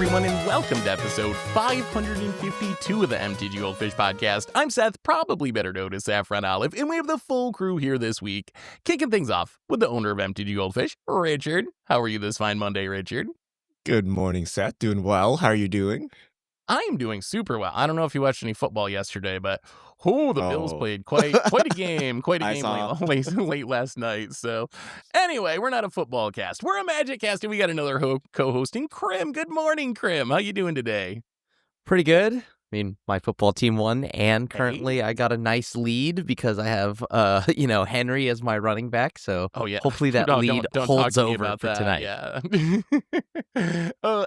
everyone, and welcome to episode 552 of the MTGGoldfish podcast. I'm Seth, probably better known as Saffron Olive, and we have the full crew here this week, kicking things off with the owner of MTGGoldfish, Richard. How are you this fine Monday, Richard? Good morning, Seth. Doing well. How are you doing? I am doing super well. I don't know if you watched any football yesterday, but the Bills played quite a game, late last night. So anyway, we're not a football cast. We're a Magic cast, and we got another co-hosting, Krim. Good morning, Krim. How you doing today? Pretty good. I mean, my football team won, and currently I got a nice lead because I have, Henry as my running back. So hopefully that lead holds over for tonight. Yeah.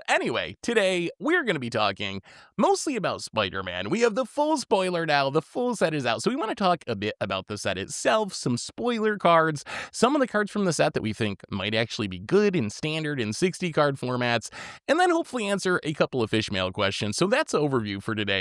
Anyway, today we're going to be talking mostly about Spider-Man. We have the full spoiler now. The full set is out. So we want to talk a bit about the set itself, some spoiler cards, some of the cards from the set that we think might actually be good in standard and 60 card formats, and then hopefully answer a couple of Fishmail questions. So that's the overview for today.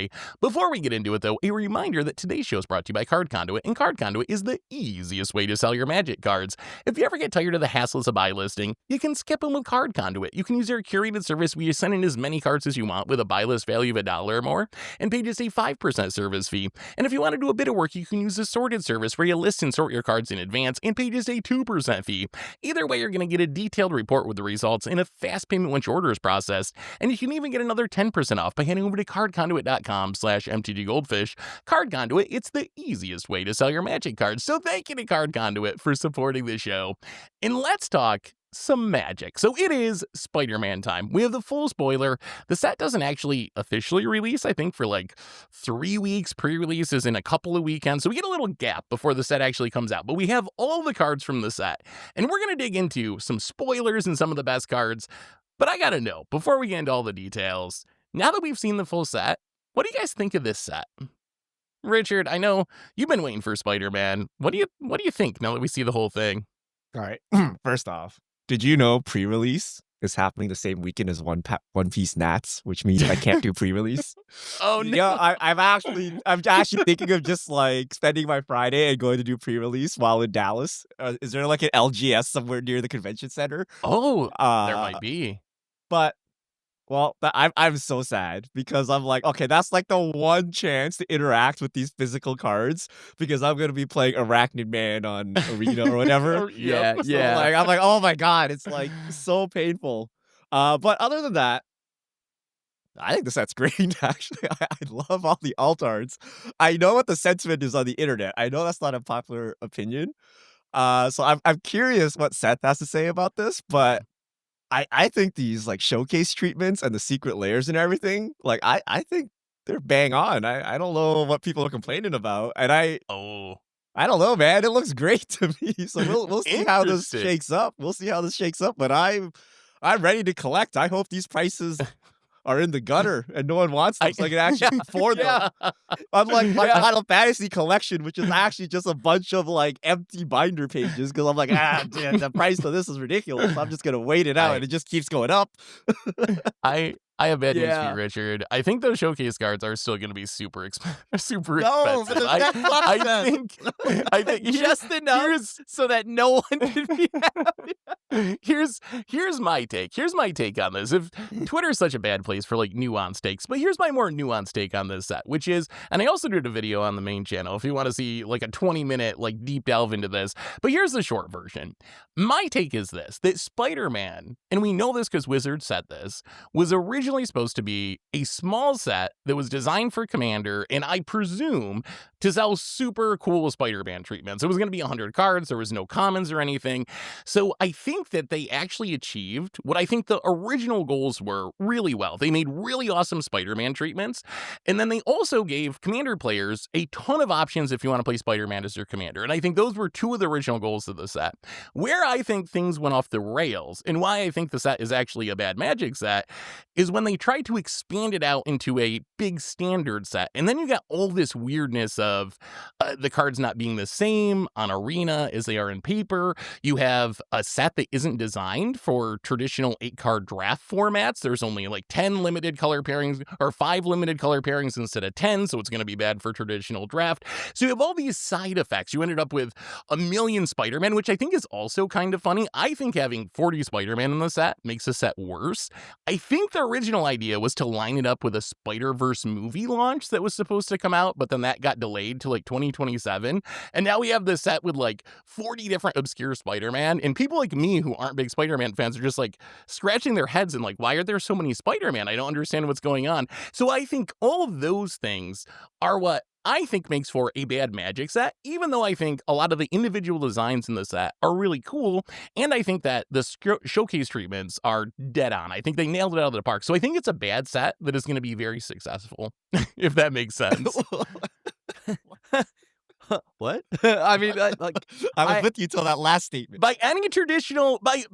Before we get into it, though, a reminder that today's show is brought to you by Card Conduit, and Card Conduit is the easiest way to sell your Magic cards. If you ever get tired of the hassles of buy listing, you can skip them with Card Conduit. You can use their curated service where you send in as many cards as you want with a buy list value of $1 or more, and pay just a 5% service fee. And if you want to do a bit of work, you can use the sorted service where you list and sort your cards in advance and pay just a 2% fee. Either way, you're going to get a detailed report with the results and a fast payment once your order is processed, and you can even get another 10% off by heading over to cardconduit.com/MTGGoldfish. Card Conduit, it's the easiest way to sell your Magic cards. So thank you to Card Conduit for supporting the show. And let's talk some Magic. So it is Spider-Man time. We have the full spoiler. The set doesn't actually officially release, I think, for like 3 weeks. Pre-release is in a couple of weekends. So we get a little gap before the set actually comes out. But we have all the cards from the set. And we're going to dig into some spoilers and some of the best cards. But I got to know, before we get into all the details, now that we've seen the full set, what do you guys think of this set? Richard, I know you've been waiting for Spider-Man. What do you think now that we see the whole thing? All right. First off, did you know pre-release is happening the same weekend as One Piece Nats, which means I can't do pre-release? Oh no! Yeah, I'm actually thinking of just like spending my Friday and going to do pre-release while in Dallas. Is there like an LGS somewhere near the convention center? Oh, there might be. But well, I'm so sad because I'm like, okay, that's like the one chance to interact with these physical cards because I'm gonna be playing Arachne Man on Arena or whatever. Yeah. Like, I'm like, oh my god, it's like so painful. But other than that, I think the set's great. Actually, I love all the alt arts. I know what the sentiment is on the internet. I know that's not a popular opinion. So I'm curious what Seth has to say about this, but I think these like showcase treatments and the secret layers and everything, like I think they're bang on. I don't know what people are complaining about, and I don't know, man. It looks great to me. So we'll see how this shakes up. But I'm ready to collect. I hope these prices are in the gutter and no one wants them so I can actually afford them. Unlike my Final Fantasy collection, which is actually just a bunch of like empty binder pages because I'm like, dude, the price of this is ridiculous. I'm just gonna wait it out and it just keeps going up. I have bad news for you, Richard. I think those showcase cards are still going to be super expensive. No, but I think just enough so that no one can be happy. Here's my take. Here's my take on this. If Twitter's such a bad place for like nuanced takes, but here's my more nuanced take on this set, which is, and I also did a video on the main channel if you want to see like a 20-minute like deep delve into this. But here's the short version. My take is this: that Spider-Man, and we know this because Wizards said this, was originally supposed to be a small set that was designed for Commander, and I presume to sell super cool Spider-Man treatments. It was going to be 100 cards. There was no commons or anything. So I think that they actually achieved what I think the original goals were really well. They made really awesome Spider-Man treatments, and then they also gave Commander players a ton of options if you want to play Spider-Man as your Commander. And I think those were two of the original goals of the set. Where I think things went off the rails, and why I think the set is actually a bad Magic set, is when they tried to expand it out into a big standard set. And then you got all this weirdness of of the cards not being the same on Arena as they are in Paper. You have a set that isn't designed for traditional 8-card draft formats. There's only like 10 limited color pairings or 5 limited color pairings instead of 10, so it's going to be bad for traditional draft. So you have all these side effects. You ended up with a million Spider-Man, which I think is also kind of funny. I think having 40 Spider-Man in the set makes the set worse. I think the original idea was to line it up with a Spider-Verse movie launch that was supposed to come out, but then that got delayed to like 2027. And now we have this set with like 40 different obscure Spider-Man. And people like me who aren't big Spider-Man fans are just like scratching their heads and like, why are there so many Spider-Man? I don't understand what's going on. So I think all of those things are what I think makes for a bad Magic set, even though I think a lot of the individual designs in the set are really cool. And I think that the showcase treatments are dead on. I think they nailed it out of the park. So I think it's a bad set that is going to be very successful, if that makes sense. What? I mean, I was with you till that last statement. By any traditional, by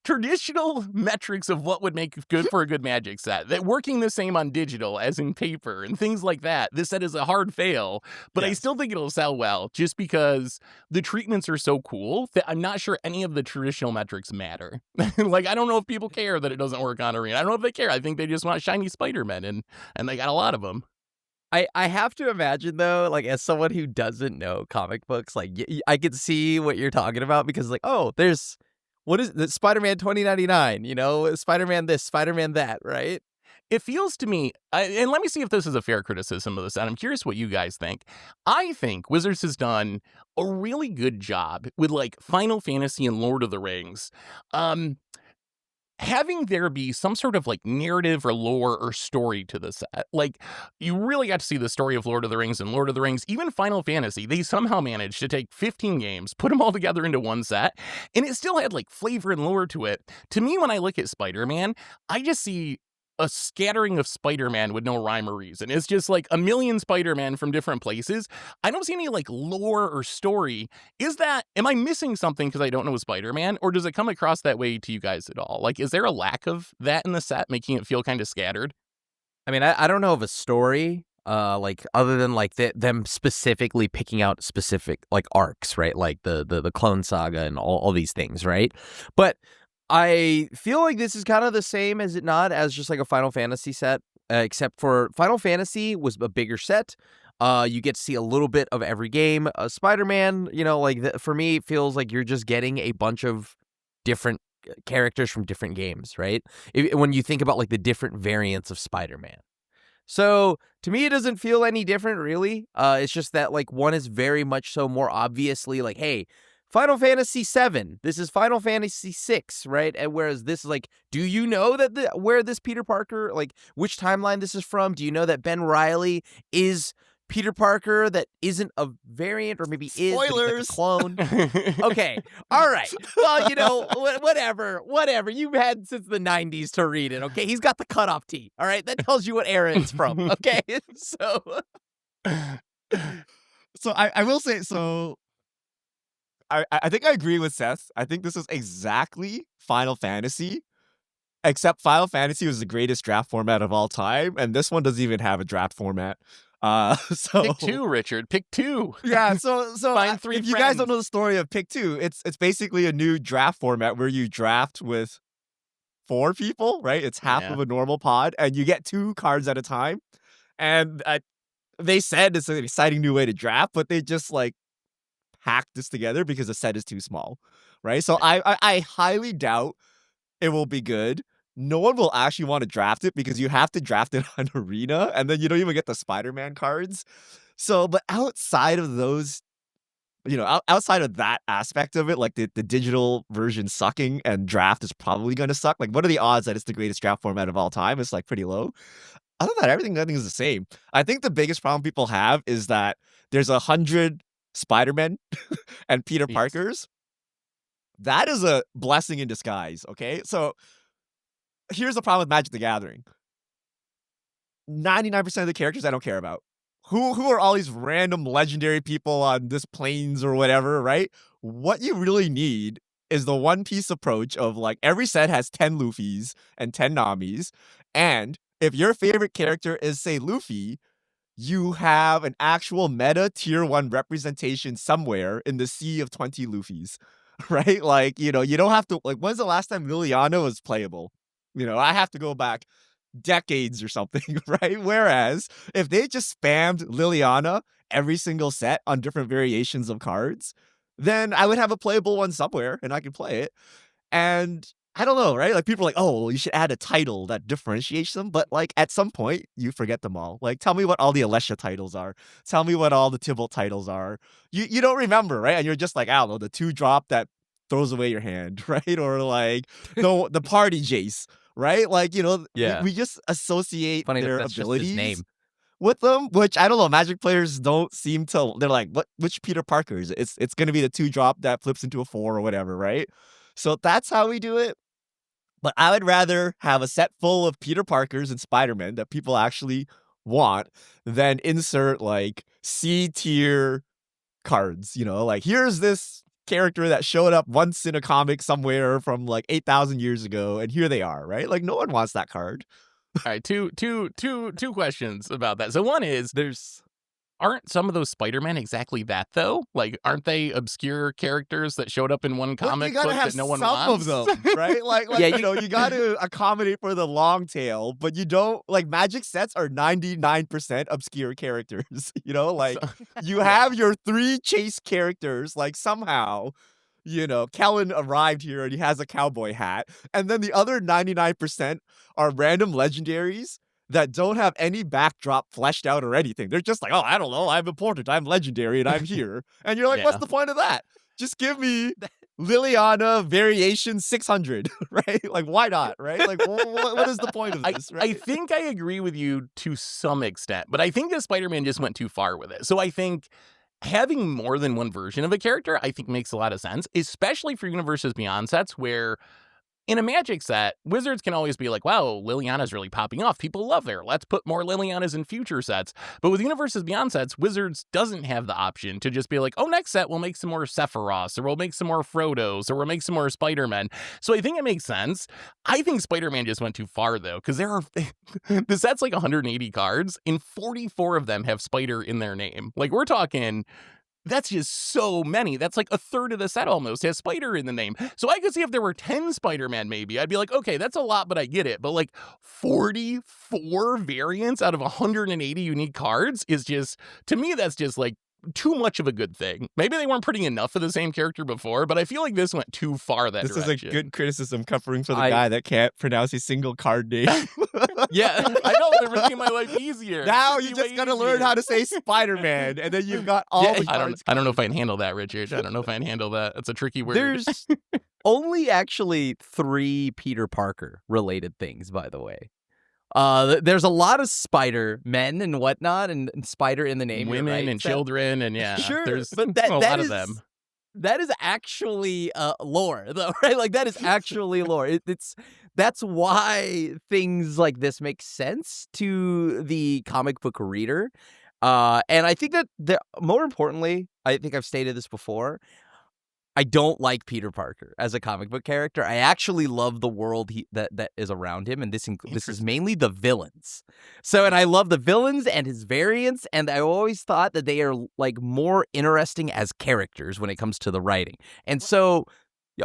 traditional metrics of what would make good for a good Magic set, that working the same on digital as in paper and things like that, this set is a hard fail. But yes. I still think it'll sell well, just because the treatments are so cool that I'm not sure any of the traditional metrics matter. Like, I don't know if people care that it doesn't work on Arena. I don't know if they care. I think they just want shiny Spider-Man, and they got a lot of them. I have to imagine, though, like, as someone who doesn't know comic books, like, I could see what you're talking about, because, like, oh, what is it? Spider-Man 2099, you know, Spider-Man this, Spider-Man that, right? It feels to me, and let me see if this is a fair criticism of this, and I'm curious what you guys think. I think Wizards has done a really good job with, like, Final Fantasy and Lord of the Rings. Having there be some sort of like narrative or lore or story to the set. Like, you really got to see the story of Lord of the Rings and Lord of the Rings, even Final Fantasy. They somehow managed to take 15 games, put them all together into one set, and it still had like flavor and lore to it. To me, when I look at Spider-Man, I just see a scattering of Spider-Man with no rhyme or reason. It's just like a million Spider-Man from different places. I don't see any like lore or story. Am I missing something because I don't know Spider-Man, or does it come across that way to you guys at all? Like, is there a lack of that in the set, making it feel kind of scattered? I mean, I don't know of a story, like, other than like them specifically picking out specific like arcs, right? Like the Clone Saga and all these things, right? But I feel like this is kind of the same, is it not, as just like a Final Fantasy set, except for Final Fantasy was a bigger set. You get to see a little bit of every game. Spider-Man, you know, like, for me, it feels like you're just getting a bunch of different characters from different games, right? When you think about like the different variants of Spider-Man. So to me, it doesn't feel any different, really. It's just that like one is very much so more obviously like, hey, Final Fantasy VII. This is Final Fantasy VI, right? And whereas this is like, do you know that where this Peter Parker, like, which timeline this is from? Do you know that Ben Reilly is Peter Parker that isn't a variant, or maybe Spoilers. Is like a clone? Okay, all right. Well, you know, whatever. You've had since the 90s to read it, okay? He's got the cutoff T, all right? That tells you what era it's from, okay? So I will say, so I think I agree with Seth. I think this is exactly Final Fantasy, except Final Fantasy was the greatest draft format of all time, and this one doesn't even have a draft format. So pick two, Richard. Pick two. Yeah. So find three. If you guys don't know the story of Pick Two, it's basically a new draft format where you draft with 4 people, right? It's half of a normal pod, and you get 2 cards at a time. And they said it's an exciting new way to draft, but they just like hacked this together because the set is too small, right? So I highly doubt it will be good. No one will actually want to draft it because you have to draft it on Arena, and then you don't even get the Spider-Man cards. So, but outside of those, you know, outside of that aspect of it, like the digital version sucking and draft is probably going to suck. Like, what are the odds that it's the greatest draft format of all time? It's like pretty low. Other than that, everything I think is the same. I think the biggest problem people have is that there's 100 Spider-Man and Peter Parkers. That is a blessing in disguise, okay? So here's the problem with Magic the Gathering. 99% of the characters I don't care about. Who are all these random legendary people on this plains or whatever, right? What you really need is the one-piece approach of like every set has 10 Luffys and 10 Namis, and if your favorite character is, say, Luffy, you have an actual meta tier 1 representation somewhere in the sea of 20 Luffys, right? Like, you don't have to, like, when's the last time Liliana was playable? I have to go back decades or something, right? Whereas if they just spammed Liliana every single set on different variations of cards, then I would have a playable one somewhere and I could play it. And I don't know, right? Like, people are like, oh, well, you should add a title that differentiates them. But like, at some point, you forget them all. Like, tell me what all the Alessia titles are. Tell me what all the Tybalt titles are. You don't remember, right? And you're just like, I don't know, the 2-drop that throws away your hand, right? Or like the party Jace, right? Like, Yeah. we just associate Funny their that's just his abilities name. with them, which I don't know. Magic players don't seem to. They're like, which Peter Parker is it? It's going to be the 2-drop that flips into a 4 or whatever, right? So that's how we do it. But I would rather have a set full of Peter Parkers and Spider-Man that people actually want than insert like C tier cards. Like, here's this character that showed up once in a comic somewhere from like 8,000 years ago, and here they are, right? Like, no one wants that card. All right, two questions about that. So one is, aren't some of those Spider-Man exactly that, though? Like, aren't they obscure characters that showed up in one comic book that no one wants? Some of them, right? Like Yeah, you got to accommodate for the long tail, but you don't, like, Magic sets are 99% obscure characters, like, you have your 3 chase characters, like, somehow, Kellen arrived here and he has a cowboy hat, and then the other 99% are random legendaries that don't have any backdrop fleshed out or anything. They're just like, oh, I don't know, I'm important, I'm legendary, and I'm here. And you're like, what's the point of that? Just give me Liliana variation 600, right? Like, why not, right? Like, what is the point of this, right? I think I agree with you to some extent, but I think that Spider-Man just went too far with it. So I think having more than one version of a character, I think makes a lot of sense, especially for Universes Beyond sets where in a Magic set, Wizards can always be like, wow, Liliana's really popping off. People love her. Let's put more Lilianas in future sets. But with Universes Beyond sets, Wizards doesn't have the option to just be like, oh, next set we'll make some more Sephiroths, or we'll make some more Frodos, or we'll make some more Spider-Men. So I think it makes sense. I think Spider-Man just went too far, though, because the set's like 180 cards, and 44 of them have Spider in their name. Like, we're talking... That's just so many. That's like a third of the set almost has Spider in the name. So I could see if there were 10 Spider-Man maybe, I'd be like, okay, that's a lot, but I get it. But like 44 variants out of 180 unique cards is just, to me, that's just like too much of a good thing. Maybe they weren't putting enough of the same character before, but I feel like this went too far that direction. This is a good criticism covering for the guy that can't pronounce a single card name. Yeah, I know, they're making my life easier. Now you just gotta learn how to say Spider-Man, and then you've got all the cards. I don't know if I can handle that, Richard. I don't know if I can handle that. That's a tricky word. There's only actually 3 Peter Parker related things, by the way. There's a lot of Spider men and whatnot, and Spider in the name, women right? and children, and sure, there's but a lot of them. That is actually lore, though, right? Like, that is actually lore. That's why things like this make sense to the comic book reader, and I think that more importantly, I think I've stated this before, I don't like Peter Parker as a comic book character. I actually love the world that is around him, and this is mainly the villains. So, and I love the villains and his variants, and I always thought that they are like more interesting as characters when it comes to the writing. And so,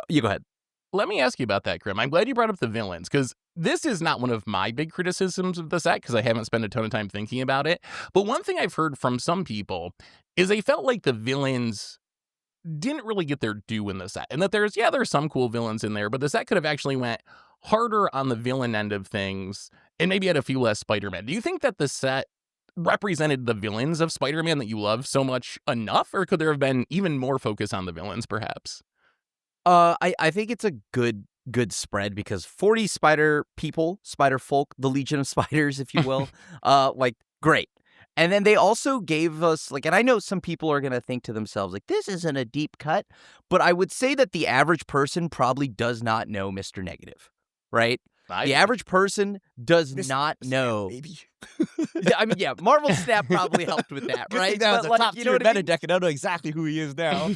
you go ahead. Let me ask you about that, Grim. I'm glad you brought up the villains, because this is not one of my big criticisms of the set, because I haven't spent a ton of time thinking about it. But one thing I've heard from some people is they felt like the villains didn't really get their due in the set, and that there's some cool villains in there, but the set could have actually went harder on the villain end of things and maybe had a few less Spider-Man. Do you think that the set represented the villains of Spider-Man that you love so much enough, or could there have been even more focus on the villains, perhaps? I think it's a good spread, because 40 spider people, spider folk, the Legion of Spiders, if you will, like, great. And then they also gave us, like, and I know some people are going to think to themselves, like, this isn't a deep cut, but I would say that the average person probably does not know Mr. Negative, right? The average person does not know. Maybe. I mean, yeah, Marvel Snap probably helped with that, right? That was But, a like, top you know tier what I meta mean? deck, and I don't know exactly who he is now.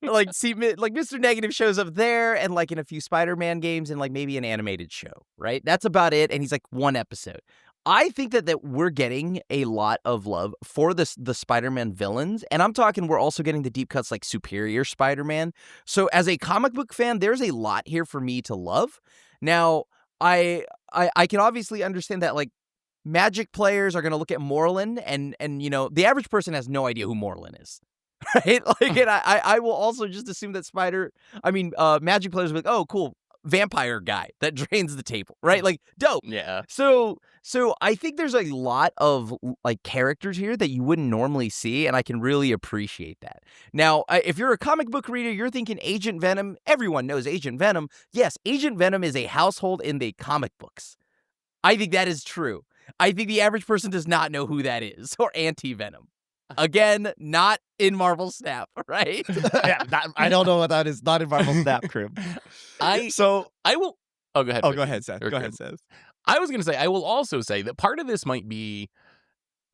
Like, see, like, Mr. Negative shows up there, and like in a few Spider-Man games, and like maybe an animated show, right? That's about it, and he's like one episode. I think that we're getting a lot of love for the Spider-Man villains, and I'm talking we're also getting the deep cuts like Superior Spider-Man. So as a comic book fan, there's a lot here for me to love. Now, I can obviously understand that like Magic players are going to look at Moreland and the average person has no idea who Moreland is. Right? Like, and I will also just assume that Magic players will be like, oh, cool, vampire guy that drains the table, right? Like, dope. Yeah. So I think there's a lot of like characters here that you wouldn't normally see, and I can really appreciate that. Now, if you're a comic book reader, you're thinking Agent Venom. Everyone knows Agent Venom. Yes, Agent Venom is a household in the comic books. I think that is true. I think the average person does not know who that is, or Anti-Venom. Again, not in Marvel Snap, right? Yeah, I don't know what that is. Not in Marvel Snap, Crim. I will. Oh, go ahead. Oh, go ahead, Seth. Go ahead, Seth. I was going to say, I will also say that part of this might be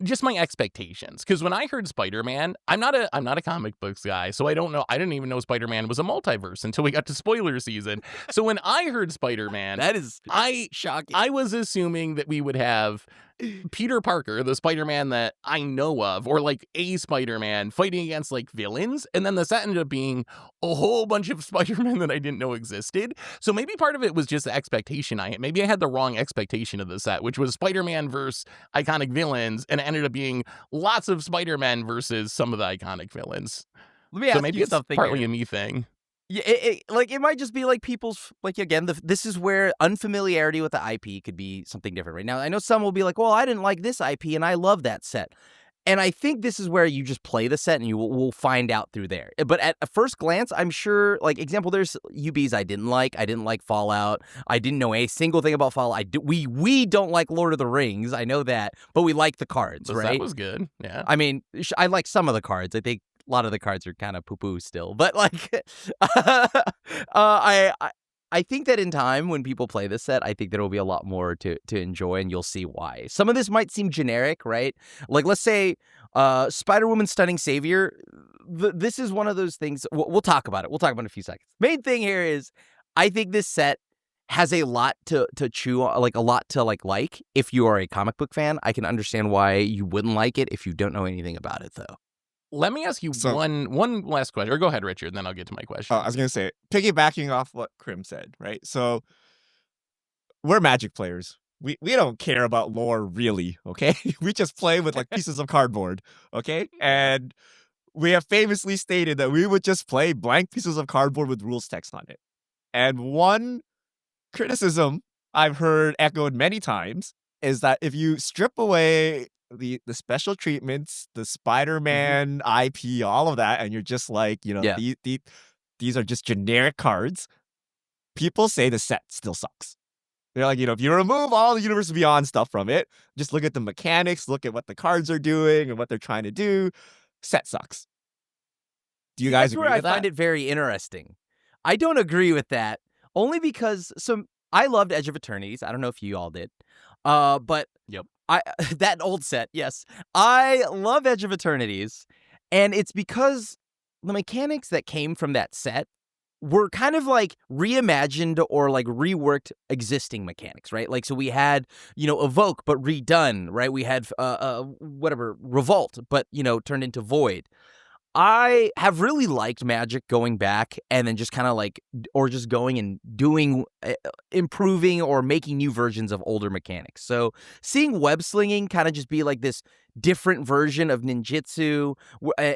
just my expectations, because when I heard Spider-Man, I'm not a comic books guy, so I didn't even know Spider-Man was a multiverse until we got to spoiler season. So when I heard Spider-Man, that is shocking. I was assuming that we would have Peter Parker, the Spider-Man that I know of, or like a Spider-Man fighting against like villains, and then the set ended up being a whole bunch of Spider-Man that I didn't know existed. So maybe part of it was just the expectation maybe I had the wrong expectation of the set, which was Spider-Man versus iconic villains, and it ended up being lots of Spider-Man versus some of the iconic villains. Let me ask maybe you it's something partly here. a me thing. Yeah, it might just be like people's, like, again, this is where unfamiliarity with the IP could be something different. Right now, I know some will be like, well, I didn't like this IP and I love that set. And I think this is where you just play the set and you will find out through there. But at a first glance, I'm sure, like, example, there's UBs I didn't like. I didn't like Fallout. I didn't know a single thing about Fallout. We don't like Lord of the Rings. I know that. But we like the cards, right? That was good. Yeah. I mean, I like some of the cards. I think a lot of the cards are kind of poo-poo still, but like, I think that in time when people play this set, I think there will be a lot more to enjoy, and you'll see why. Some of this might seem generic, right? Like, let's say, Spider-Woman Stunning Savior. This is one of those things. We'll talk about it. We'll talk about it in a few seconds. Main thing here is, I think this set has a lot to chew on, like a lot to like. If you are a comic book fan, I can understand why you wouldn't like it if you don't know anything about it, though. Let me ask you one last question. Or go ahead, Richard, and then I'll get to my question. I was going to say, piggybacking off what Crim said, right? So, we're Magic players. We don't care about lore, really, okay? We just play with, like, pieces of cardboard, okay? And we have famously stated that we would just play blank pieces of cardboard with rules text on it. And one criticism I've heard echoed many times is that if you strip away the special treatments, the Spider-Man IP, all of that, and you're just like, these are just generic cards, people say the set still sucks. They're like, if you remove all the Universe Beyond stuff from it, just look at the mechanics, look at what the cards are doing and what they're trying to do, set sucks. Do you guys agree with that? That's where I find it very interesting. I don't agree with that, only because I loved Edge of Eternities. I don't know if you all did. But yep. That old set, yes. I love Edge of Eternities, and it's because the mechanics that came from that set were kind of like reimagined or like reworked existing mechanics, right? Like, so we had, Evoke, but redone, right? We had, Revolt, but, turned into Void. I have really liked Magic going back and then just kind of like, or just going and doing, improving or making new versions of older mechanics. So seeing web slinging kind of just be like this different version of ninjutsu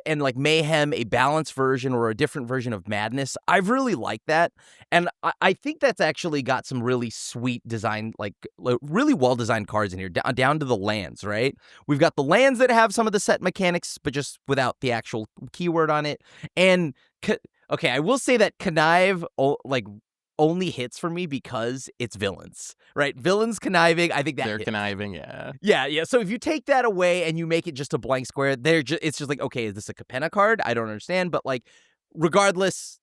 and like mayhem, a balanced version or a different version of madness, I've really liked that. And I think that's actually got some really sweet design, like really well-designed cards in here, down to the lands, right? We've got the lands that have some of the set mechanics, but just without the actual keyword on it. And okay, I will say that connive only hits for me because it's villains, right? Villains conniving, I think that they're hits. conniving, yeah. Yeah. So if you take that away and you make it just a blank square, it's just like, okay, is this a Capenna card? I don't understand, but like, regardless,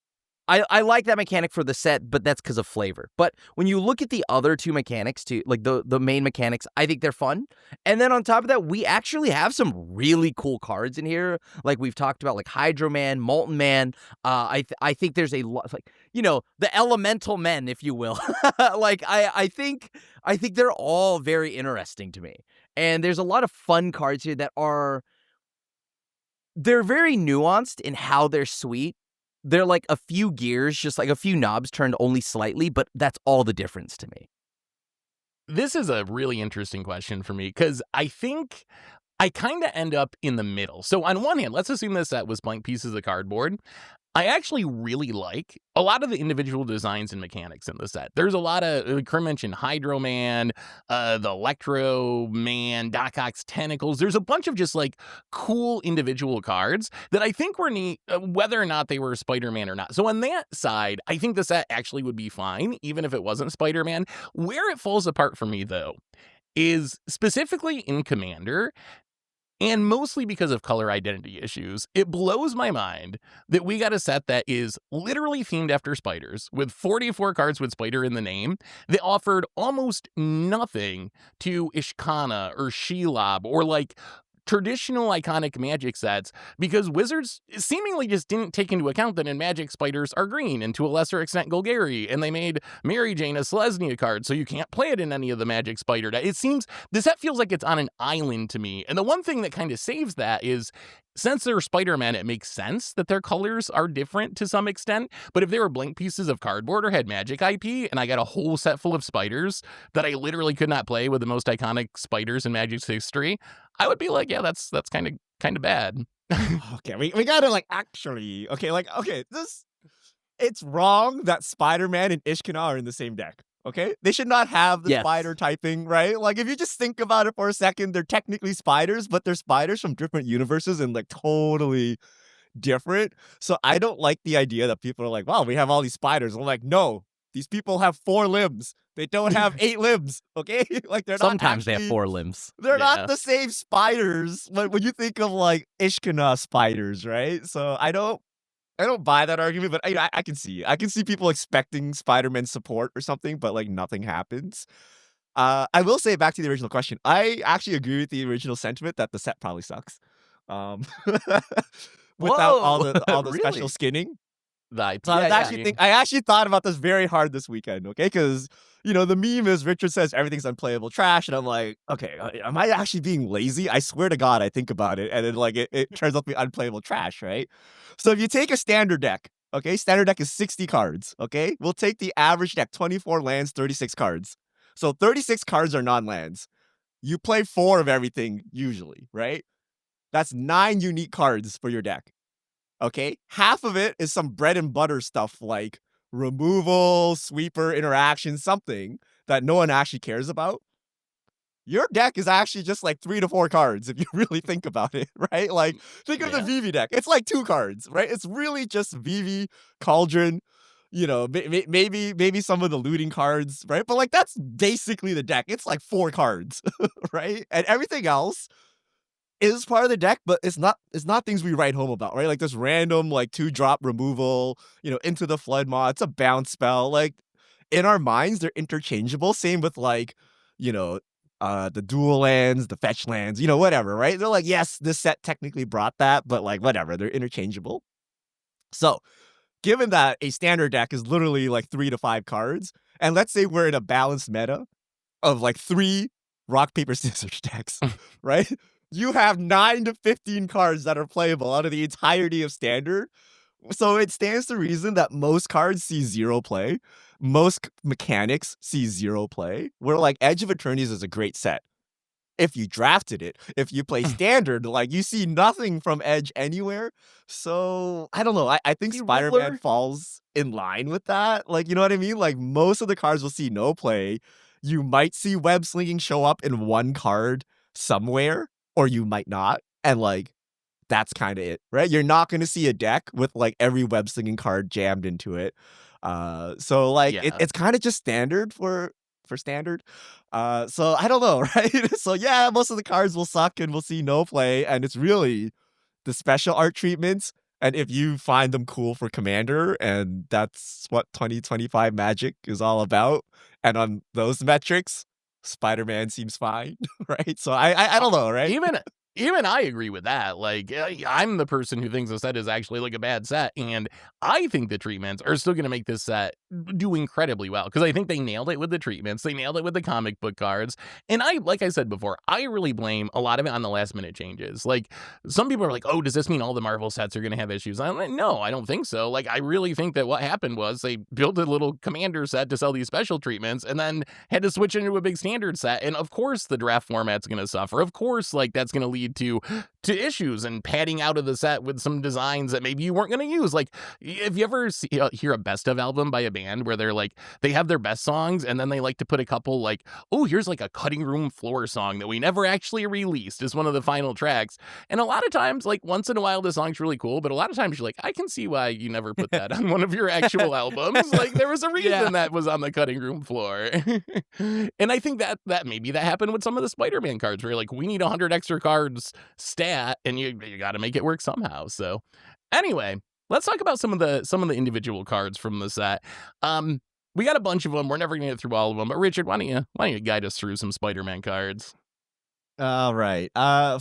I like that mechanic for the set, but that's because of flavor. But when you look at the other two mechanics, too, like the main mechanics, I think they're fun. And then on top of that, we actually have some really cool cards in here. Like we've talked about, like Hydro Man, Molten Man. I think there's a lot, like, you know, the Elemental Men, if you will. Like I think they're all very interesting to me. And there's a lot of fun cards here that they're very nuanced in how they're sweet. They're like a few gears, just like a few knobs turned only slightly, but that's all the difference to me. This is a really interesting question for me because I think I kind of end up in the middle. So on one hand, let's assume this set was blank pieces of cardboard. I actually really like a lot of the individual designs and mechanics in the set. There's a lot of, Krim mentioned Hydro Man, the Electro Man, Doc Ock's Tentacles. There's a bunch of just like cool individual cards that I think were neat, whether or not they were Spider-Man or not. So on that side, I think the set actually would be fine, even if it wasn't Spider-Man. Where it falls apart for me, though, is specifically in Commander. And mostly because of color identity issues, it blows my mind that we got a set that is literally themed after spiders, with 44 cards with spider in the name, that offered almost nothing to Ishkana or Shelob or like traditional iconic Magic sets, because Wizards seemingly just didn't take into account that in Magic spiders are green, and to a lesser extent Golgari, and they made Mary Jane a Selesnya card, so you can't play it in any of the Magic spider decks. It seems the set feels like it's on an island to me, and the one thing that kind of saves that is, since they're Spider-Man, it makes sense that their colors are different to some extent, but if they were blank pieces of cardboard or had Magic IP, and I got a whole set full of spiders that I literally could not play with the most iconic spiders in Magic's history, I would be like, yeah, that's kind of bad. Okay, we gotta like actually this it's wrong that Spider-Man and Ishkana are in the same deck. Okay, they should not have the Yes. spider typing, right? Like if you just think about it for a second, they're technically spiders, but they're spiders from different universes and like totally different. So I don't like the idea that people are like, wow, we have all these spiders. I'm like, no, these people have 4 limbs. They don't have 8 limbs. Okay, like they're Sometimes not they have 4 limbs. they're Yeah. not the same spiders when you think of like Ishkana spiders, right? So I don't buy that argument, but I can see it. I can see people expecting Spider-Man support or something, but like nothing happens. I will say, back to the original question, I actually agree with the original sentiment that the set probably sucks. Um, without all Whoa, the special really? skinning. The IP. So I actually thought about this very hard this weekend, okay? Because, you know, the meme is Richard says everything's unplayable trash, and I'm like, okay, am I actually being lazy? I swear to God, I think about it, and then like it turns out to be unplayable trash, right? So if you take a standard deck, okay, standard deck is 60 cards, okay? We'll take the average deck, 24 lands, 36 cards. So 36 cards are non-lands. You play 4 of everything usually, right? That's 9 unique cards for your deck. Okay, half of it is some bread and butter stuff like removal, sweeper, interaction, something that no one actually cares about. Your deck is actually just like 3 to 4 cards if you really think about it, right? Like, think of the Yeah. Vivi deck. It's like 2 cards, right? It's really just Vivi, Cauldron, you know, maybe some of the looting cards, right? But like that's basically the deck. It's like 4 cards, right? And everything else is part of the deck, but it's not things we write home about, right? Like this random like 2-drop removal, you know, into the flood maw. It's a bounce spell. Like in our minds, they're interchangeable. Same with like, you know, the dual lands, the fetch lands, you know, whatever, right? They're like, yes, this set technically brought that, but like whatever, they're interchangeable. So given that a standard deck is literally like 3 to 5 cards, and let's say we're in a balanced meta of like 3 rock, paper, scissors decks, right? You have 9 to 15 cards that are playable out of the entirety of standard. So it stands to reason that most cards see 0 play. Most mechanics see 0 play. Where like Edge of Eternities is a great set if you drafted it. If you play standard, like you see nothing from Edge anywhere. So I don't know. I think See, Spider-Man Riddler? falls in line with that. Like, you know what I mean? Like most of the cards will see no play. You might see web slinging show up in one card somewhere, or you might not. And like that's kind of it, right? You're not going to see a deck with like every web slinging card jammed into it. So like Yeah. it's kind of just standard for standard. So I don't know, right? So yeah, most of the cards will suck and we'll see no play, and it's really the special art treatments And if you find them cool for Commander, and that's what 2025 Magic is all about, and on those metrics, Spider-Man seems fine, right? So I don't know, right? Even I agree with that. Like, I'm the person who thinks the set is actually like a bad set, and I think the treatments are still going to make this set do incredibly well because I think they nailed it with the treatments, they nailed it with the comic book cards, and like I said before, I really blame a lot of it on the last minute changes. Like, some people are like, "Oh, does this mean all the Marvel sets are going to have issues?" I'm like, no, I don't think so. Like, I really think that what happened was they built a little Commander set to sell these special treatments, and then had to switch into a big standard set, and of course the draft format's going to suffer. Of course, like that's going to lead to issues and padding out of the set with some designs that maybe you weren't going to use. Like, if you ever hear a best of album by a band where they're like, they have their best songs and then they like to put a couple like, oh, here's like a cutting room floor song that we never actually released as one of the final tracks. And a lot of times, like once in a while, the song's really cool, but a lot of times you're like, I can see why you never put that on one of your actual albums. Like, there was a reason that was on the cutting room floor. And I think that maybe that happened with some of the Spider-Man cards where you're like, we need 100 extra cards stat, and you got to make it work somehow. So anyway, let's talk about some of the individual cards from the set. We got a bunch of them. We're never gonna get through all of them, but Richard, why don't you guide us through some Spider-Man cards? All right.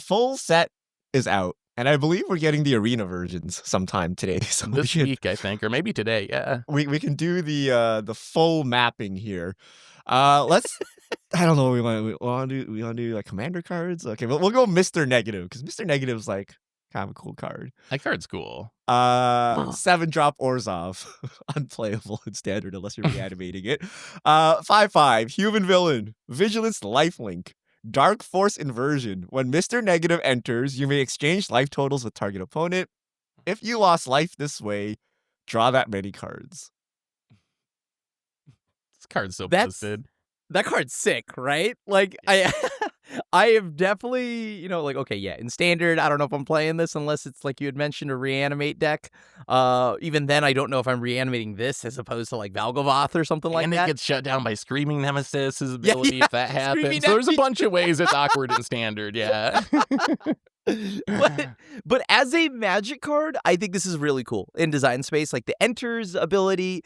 Full set is out, and I believe we're getting the arena versions sometime today. So This week, I think, or maybe today. Yeah, we can do the full mapping here. Let's. I don't know. We want to do like commander cards. Okay, we'll go Mr. Negative because Mr. Negative is like kind of a cool card. that card's cool. 7-drop Orzhov, unplayable in standard unless you're reanimating it. 5/5 human villain, vigilance lifelink, dark force inversion. When Mr. Negative enters, you may exchange life totals with target opponent. If you lost life this way, draw that many cards. This card's so That's- busted. That card's sick, right? Like I have definitely, like, okay, yeah, in standard, I don't know if I'm playing this unless it's like you had mentioned a reanimate deck. Even then I don't know if I'm reanimating this as opposed to like Valgavoth or something like And that. it gets shut down by Screaming Nemesis' Yeah, ability if that Screaming happens. So there's a Nemesis. bunch of ways it's awkward in standard, yeah. But as a Magic card, I think this is really cool in design space. Like the enters ability.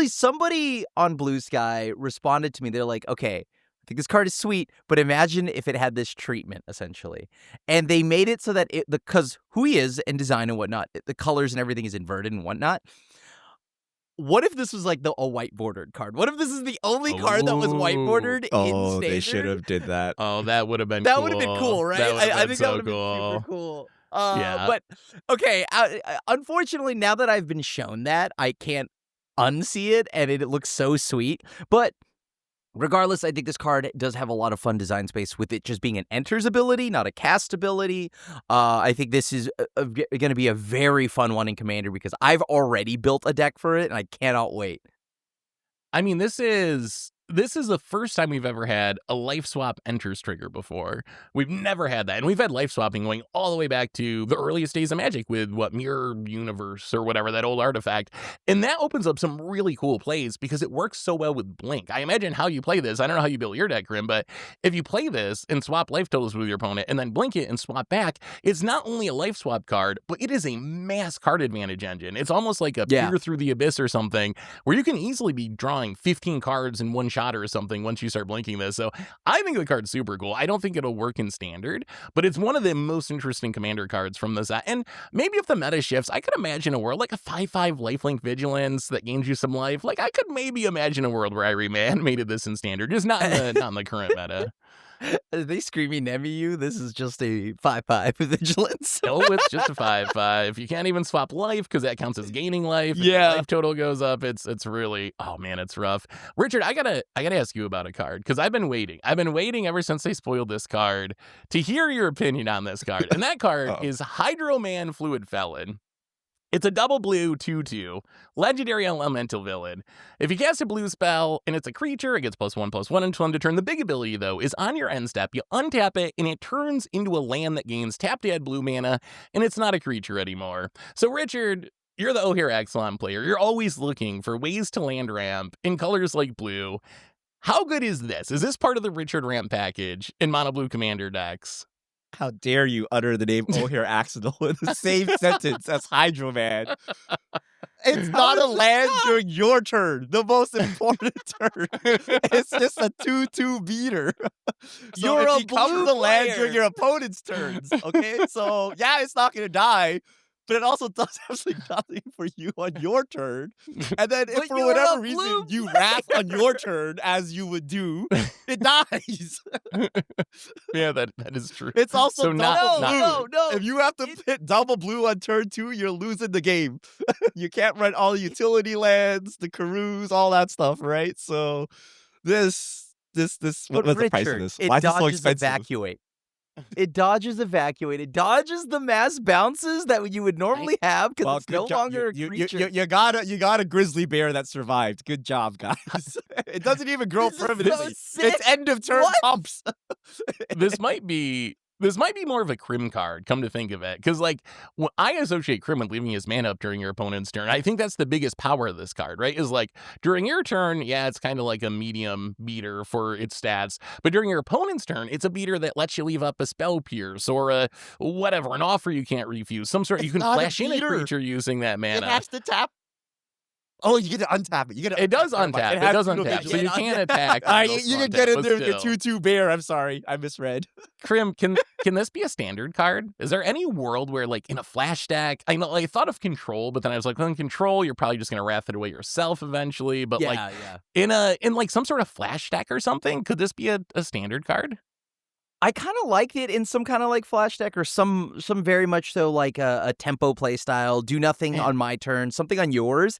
Somebody on Blue Sky responded to me. They're like, okay, I think this card is sweet, but imagine if it had this treatment essentially. And they made it so that because who he is and design and whatnot, the colors and everything is inverted and whatnot. What if this was like a white bordered card? What if this is the only card that was white bordered in standard? They should have did that. Oh, that would have been That cool. would have been cool, right? That would have I been think so that would have cool. been super cool. Yeah. But okay, unfortunately, now that I've been shown that, I can't unsee it, and it looks so sweet. But regardless, I think this card does have a lot of fun design space with it just being an enters ability, not a cast ability. I think this is going to be a very fun one in Commander because I've already built a deck for it, and I cannot wait. I mean, this is the first time we've ever had a life swap enters trigger before. We've never had that. And we've had life swapping going all the way back to the earliest days of Magic with Mirror Universe or whatever, that old artifact. And that opens up some really cool plays because it works so well with Blink. I imagine how you play this. I don't know how you build your deck, Grim, but if you play this and swap life totals with your opponent and then blink it and swap back, it's not only a life swap card, but it is a mass card advantage engine. It's almost like a peer through the abyss or something where you can easily be drawing 15 cards in one shot or something once you start blinking this. So I think the card's super cool. I don't think it'll work in standard, but it's one of the most interesting commander cards from the set. And maybe if the meta shifts, I could imagine a world like a 5/5 lifelink vigilance that gains you some life. Like I could maybe imagine a world where I reanimated this in standard, just not in the current meta. Are they screaming Nemi you? This is just a 5/5 vigilance. No, it's just a 5/5. You can't even swap life because that counts as gaining life. If Yeah. your life total goes up. It's really, oh man, it's rough. Richard, I gotta ask you about a card because I've been waiting. I've been waiting ever since they spoiled this card to hear your opinion on this card. And that card is Hydro-Man Fluid Felon. It's a double blue 2/2 legendary elemental villain. If you cast a blue spell and it's a creature, it gets +1/+1 until end of turn. The big ability though is on your end step, you untap it and it turns into a land that gains tap to add blue mana, and it's not a creature anymore. So Richard, you're the O'Hare Axelon player. You're always looking for ways to land ramp in colors like blue. How good is this? Is this part of the Richard ramp package in mono blue commander decks? How dare you utter the name O'Hare Accidental in the same sentence as Hydro Man? It's not a land during your turn, the most important turn. It's just a 2/2 beater. So You're it a becomes blue the land player. during your opponent's turns. Okay, so yeah, it's not gonna die, but it also does absolutely nothing for you on your turn. And then if But for you're whatever a reason blue you wrath on your turn, as you would do, it dies. Yeah, that is true. It's also So not double not blue. good. No. If you have to hit double blue on turn 2, you're losing the game. You can't run all the utility lands, the Karoos, all that stuff, right? So this But what's the price of Richard, this? it Why is it so dodges expensive? evacuate. It dodges evacuate. It dodges the mass bounces that you would normally have because Well, it's good no job. longer a You creature. got a grizzly bear that survived. Good job, guys. It doesn't even grow This is so permanently. sick. It's end of turn What? pumps. This might be more of a Crim card, come to think of it. Because, like, when I associate Crim with leaving his mana up during your opponent's turn. I think that's the biggest power of this card, right? Is like, during your turn, yeah, it's kind of like a medium beater for its stats. But during your opponent's turn, it's a beater that lets you leave up a Spell Pierce or a whatever, an offer you can't refuse. Some sort, you can not a flash in a beater. creature using that It mana. has to tap. Oh, you get to untap it. You get to It does never mind. untap. It has does pseudo untap. vision. So you can attack. All right, and you also can get untap, in but there with your still. 2/2 bear. I'm sorry, I misread. Crim, can this be a standard card? Is there any world where, like, in a flash stack, I know I thought of control, but then I was like, well, in control, you're probably just gonna wrath it away yourself eventually. But like Yeah. in like some sort of flash stack or something, could this be a standard card? I kind of liked it in some kind of like flash deck or some very much so like a tempo play style. Do nothing Yeah. on my turn, something on yours.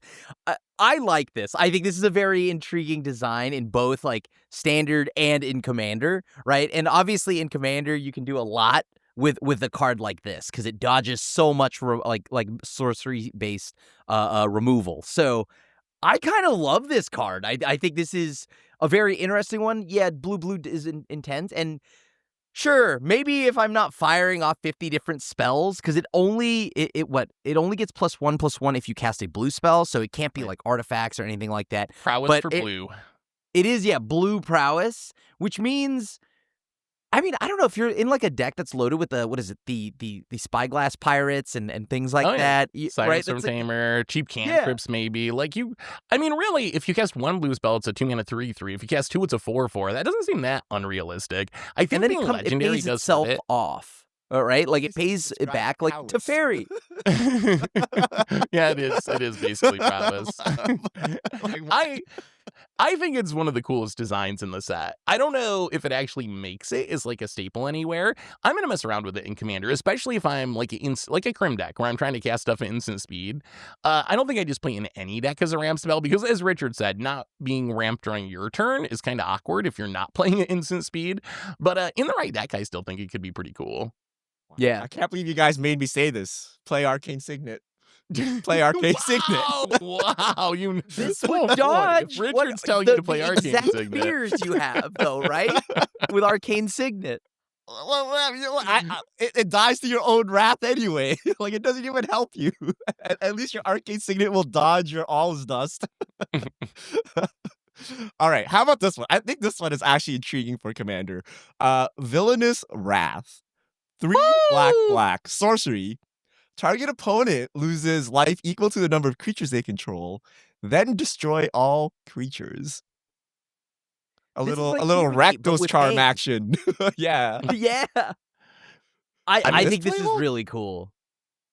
I like this. I think this is a very intriguing design in both like standard and in Commander, right? And obviously in Commander you can do a lot with a card like this because it dodges so much like sorcery based removal. So I kind of love this card. I think this is a very interesting one. Yeah, blue is intense and. Sure, maybe if I'm not firing off 50 different spells, because it only gets +1/+1 if you cast a blue spell, so it can't be like artifacts or anything like that. Prowess But for blue. It is, yeah, blue prowess, which means, I mean, I don't know if you're in like a deck that's loaded with the Spyglass Pirates and things like Oh, yeah. that, right? Silence That's like, Tamer, cheap cantrips, maybe. Like I mean, really, if you cast one blue spell, it's a 2-mana 3/3. If you cast two, it's a 4/4. That doesn't seem that unrealistic. I think and then being it legendary pays does some itself of it. off. All right, like it pays it Describe back like to prowess. fairy. Yeah, it is. It is basically prowess. Like, what? I think it's one of the coolest designs in the set. I don't know if it actually makes it as like a staple anywhere. I'm gonna mess around with it in Commander, especially if I'm like a Crim deck where I'm trying to cast stuff at instant speed. I don't think I just play in any deck as a ramp spell because, as Richard said, not being ramped during your turn is kind of awkward if you're not playing at instant speed. But in the right deck, I still think it could be pretty cool. Yeah. I can't believe you guys made me say this. Play Arcane Signet. Play Arcane Signet. Wow, you This oh, would boy, dodge if what- Richard's telling the, you to play the Arcane exact Signet. fears you have, though, right? With Arcane Signet. Well, you know, it dies to your own wrath anyway. Like, it doesn't even help you. At least your Arcane Signet will dodge your All's Dust. All right, how about this one? I think this one is actually intriguing for Commander. Villainous Wrath. 3 black, sorcery. Target opponent loses life equal to the number of creatures they control, then destroy all creatures. A This is little like Rakdos Tyranny, but with charm pain. action. Yeah. Yeah. I I mean, think this is playable? really cool.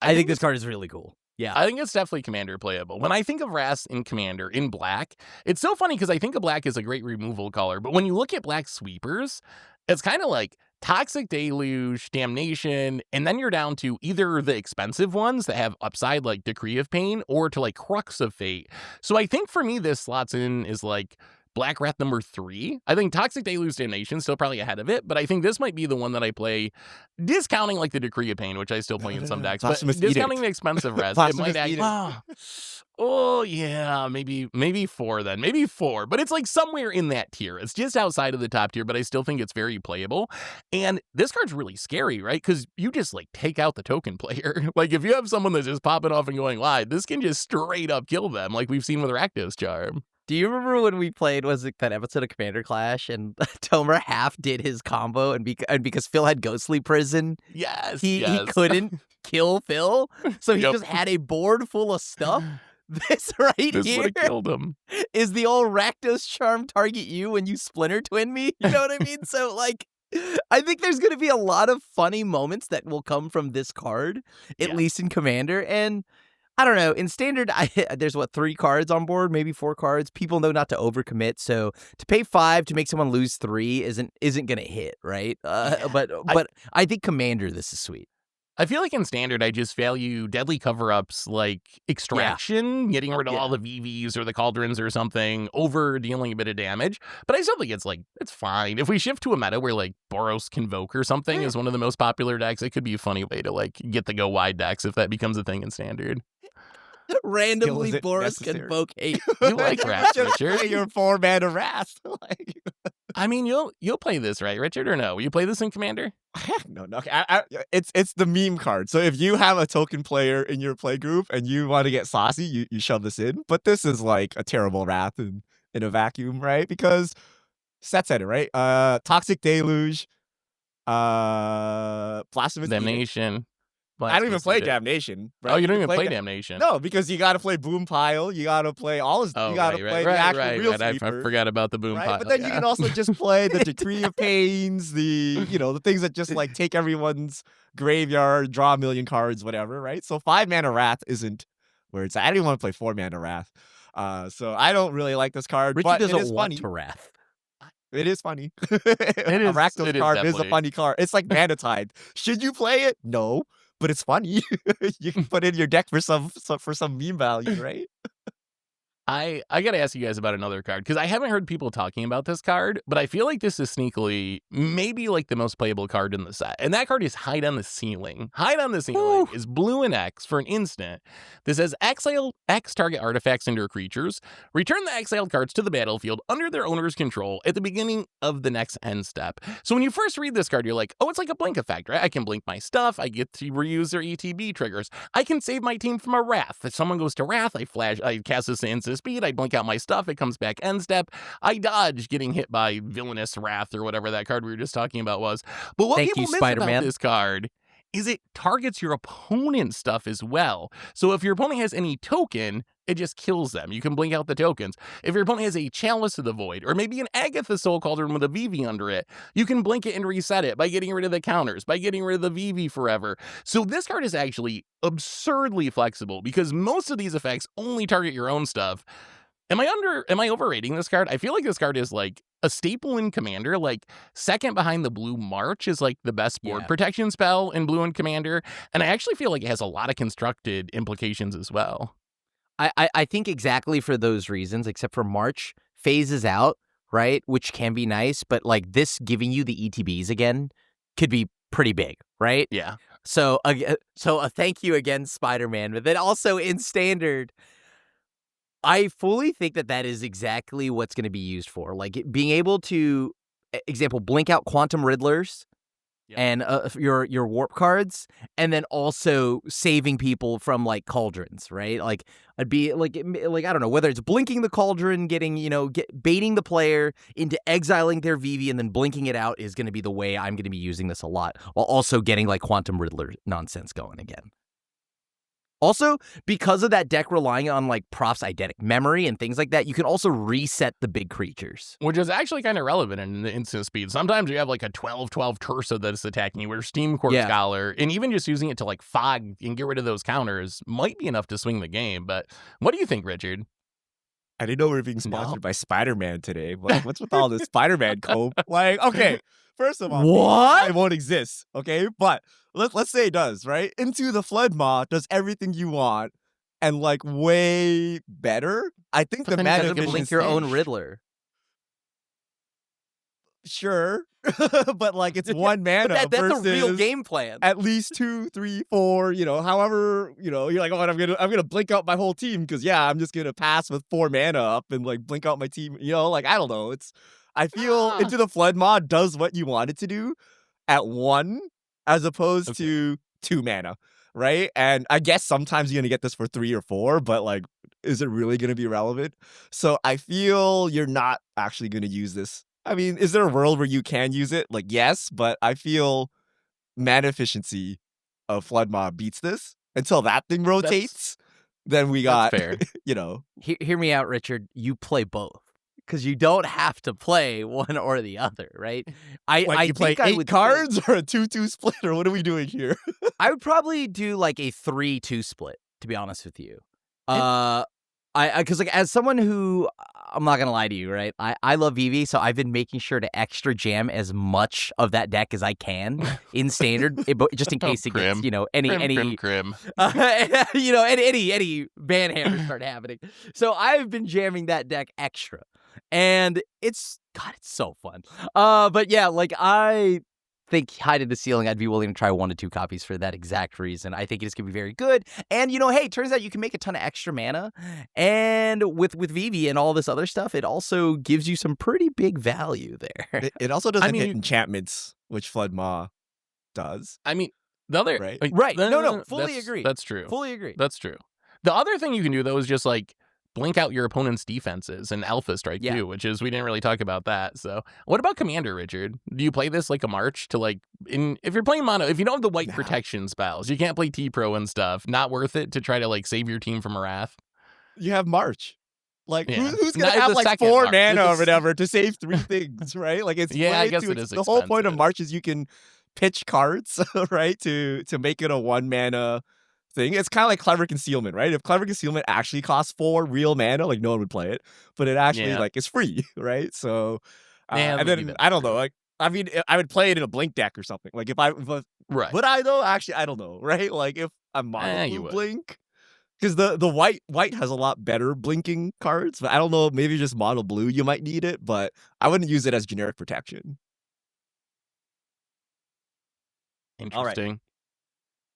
I think this card is really cool. Yeah. I think it's definitely Commander playable. When I think of Wrath in Commander in black, it's so funny because I think of black as a great removal color, but when you look at black sweepers, it's kind of like Toxic Deluge, Damnation, and then you're down to either the expensive ones that have upside like Decree of Pain or to like Crux of Fate. So I think for me, this slots in is like Black Wrath number 3. I think Toxic Deluge Damnation still probably ahead of it, but I think this might be the one that I play, discounting like the Decree of Pain, which I still play in some decks, but Blasphemous discounting Edict. the expensive Wrath, it Blasphemous might Edict. oh yeah, maybe 4 then, maybe 4, but it's like somewhere in that tier. It's just outside of the top tier, but I still think it's very playable. And this card's really scary, right? Because you just like take out the token player. Like if you have someone that's just popping off and going wide, this can just straight up kill them, like we've seen with Rakdos Charm. Do you remember when we played, was it that episode of Commander Clash, and Tomer half did his combo, and because Phil had Ghostly Prison, Yes, he yes. couldn't kill Phil, so he Yep. just had a board full of stuff. This right This here would have killed him. is the old Rakdos charm target you when you splinter twin me. You know what I mean? So like, I think there's going to be a lot of funny moments that will come from this card, at Yeah. least in Commander. And I don't know, in Standard, there's 3 cards on board, maybe 4 cards. People know not to overcommit, so to pay 5 to make someone lose 3 isn't going to hit, right? But I think Commander, this is sweet. I feel like in Standard, I just value deadly cover-ups like Extraction, getting rid of all the VVs or the Cauldrons or something, over dealing a bit of damage. But I still think it's fine. If we shift to a meta where like Boros Convoke or something is one of the most popular decks, it could be a funny way to like get the go wide decks if that becomes a thing in Standard. Randomly, Is it Boris necessary? Convoke 8. You like Wrath, Just Richard? play your 4-mana Wrath. Like, I mean, you'll play this, right, Richard, or no? Will you play this in Commander? no. It's the meme card. So if you have a token player in your play group and you want to get saucy, you shove this in. But this is like a terrible Wrath in a vacuum, right? Because set it, right? Toxic Deluge, Blasphemous Edict. Damnation. I don't even play Edict. Damnation. Right? Oh, you don't even play Damnation? No, because you got to play Boom Pile. You got to play all his. Oh, you got to play the actual real I sweeper. forgot about the Boom Right? Pile. But then you can also just play the Decree of Pains, the things that just like take everyone's graveyard, draw a million cards, whatever, right? So 5-mana Wrath isn't where it's at. I didn't want to play 4-mana Wrath. So I don't really like this card, Richard but it doesn't is want funny. to Wrath. It is funny. is- A Rakdos it is card is a definitely. funny card. It's like Mana Tide. Should you play it? No, but it's funny. You can put it in your deck for some meme value, right? I gotta ask you guys about another card, because I haven't heard people talking about this card, but I feel like this is sneakily maybe like the most playable card in the set. And that card is Hide on the Ceiling. Hide on the Ceiling is blue and X for an instant. This says exile X target artifacts and or creatures. Return the exiled cards to the battlefield under their owner's control at the beginning of the next end step. So when you first read this card, you're like, oh, it's like a blink effect, right? I can blink my stuff. I get to reuse their ETB triggers. I can save my team from a Wrath. If someone goes to Wrath, I cast this instant speed, I blink out my stuff, it comes back end step, I dodge getting hit by Villainous Wrath or whatever that card we were just talking about was. But what Thank people you, miss Spider-Man. about this card is it targets your opponent's stuff as well. So if your opponent has any token, it just kills them. You can blink out the tokens. If your opponent has a Chalice of the Void, or maybe an Agatha Soul Cauldron with a VV under it, you can blink it and reset it by getting rid of the counters, by getting rid of the VV forever. So this card is actually absurdly flexible, because most of these effects only target your own stuff. Am I overrating this card? I feel like this card is like a staple in Commander. Like second behind the Blue March is like the best board Yeah. protection spell in Blue and Commander. And I actually feel like it has a lot of constructed implications as well. I think exactly for those reasons, except for March phases out, right? Which can be nice, but like this giving you the ETBs again could be pretty big, right? Yeah. So a thank you again, Spider-Man. But then also in Standard, I fully think that is exactly what's going to be used for. Like being able to, example, blink out Quantum Riddlers Yep. and your warp cards, and then also saving people from like cauldrons, right? Like I'd be like I don't know, whether it's blinking the cauldron, getting baiting the player into exiling their VV and then blinking it out is going to be the way I'm going to be using this a lot, while also getting like Quantum Riddler nonsense going again. Also, because of that deck relying on like Prof's eidetic memory and things like that, you can also reset the big creatures. Which is actually kind of relevant in the instant speed. Sometimes you have like a 12/12 Tursa that's attacking you, or Steam Court Yeah. Scholar, and even just using it to like fog and get rid of those counters might be enough to swing the game. But what do you think, Richard? I didn't know we were being sponsored by Spider-Man today. Like, what's with all this Spider-Man cope? Like, okay, first of all, What? it won't exist, okay? But let's say it does, right? Into the Flood Maw does everything you want and like way better. I think But the then you mana gotta You can Vision blink your own Fish. Riddler. sure, but like it's one mana That's versus a real game plan. at least 2, 3, 4, however, you're like, oh, I'm gonna blink out my whole team because yeah, I'm just gonna pass with 4 mana up and like blink out my team. Like I don't know. I feel Into the Flood Mod does what you want it to do at 1 as opposed to 2 mana, right? And I guess sometimes you're gonna get this for 3 or 4, but like is it really going to be relevant? So I feel you're not actually going to use this. I mean, is there a world where you can use it? Like, yes, but I feel mana efficiency of Flood Mob beats this. Until that thing rotates, then we got, fair. Hear me out, Richard. You play both. Because you don't have to play one or the other, right? You play 8 cards or a 2-2 split, or what are we doing here? I would probably do like a 3-2 split, to be honest with you. Because like as someone who, I'm not gonna lie to you, right? I love Vivi, so I've been making sure to extra jam as much of that deck as I can in standard, just in case it gets any Crim. any ban hammers start happening. So I've been jamming that deck extra, and it's so fun. But yeah, like I think Hide in the Ceiling, I'd be willing to try 1 to 2 copies for that exact reason. I think it's going to be very good. And, hey, it turns out you can make a ton of extra mana. And with Vivi and all this other stuff, it also gives you some pretty big value there. It also doesn't hit enchantments, which Flood Maw does. I mean, the other... Right. No, fully agree. That's true. Fully agree. That's true. The other thing you can do, though, is just, like, blink out your opponent's defenses and Alpha Strike too, which is, we didn't really talk about that. So what about Commander, Richard? Do you play this like a March to like, if you're playing mono, if you don't have the white protection spells, you can't play T-Pro and stuff, not worth it to try to like save your team from a Wrath? You have March. Like, who's going to have like 4 mana or whatever to save 3 things, right? Like, it's I guess it is the whole point of March is you can pitch cards, right, to make it a 1 mana thing. It's kind of like Clever Concealment, right? If Clever Concealment actually costs 4 real mana, like no one would play it, but it actually like is free, right? So and then I don't know, like I mean, I would play it in a blink deck or something. Like if right, would I though? Actually, I don't know, right? Like if I'm mono blink, because the white has a lot better blinking cards, but I don't know, maybe just mono blue you might need it, but I wouldn't use it as generic protection. Interesting.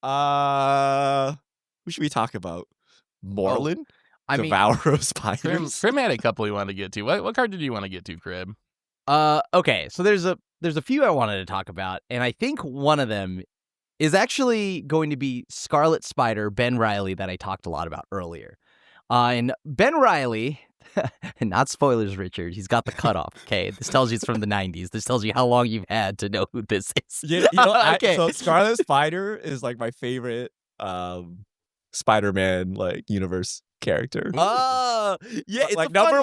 Who should we talk about? Moreland? Devour Spiders? Crib had a couple you wanted to get to. What card did you want to get to, Crib? Okay, so there's a few I wanted to talk about, and I think one of them is actually going to be Scarlet Spider, Ben Reilly, that I talked a lot about earlier. And Ben Reilly, not spoilers, Richard, he's got the cutoff, okay? This tells you it's from the 90s. This tells you how long you've had to know who this is. Yeah, okay. So Scarlet Spider is like my favorite Spider-Man like universe character. Oh, yeah, it's like number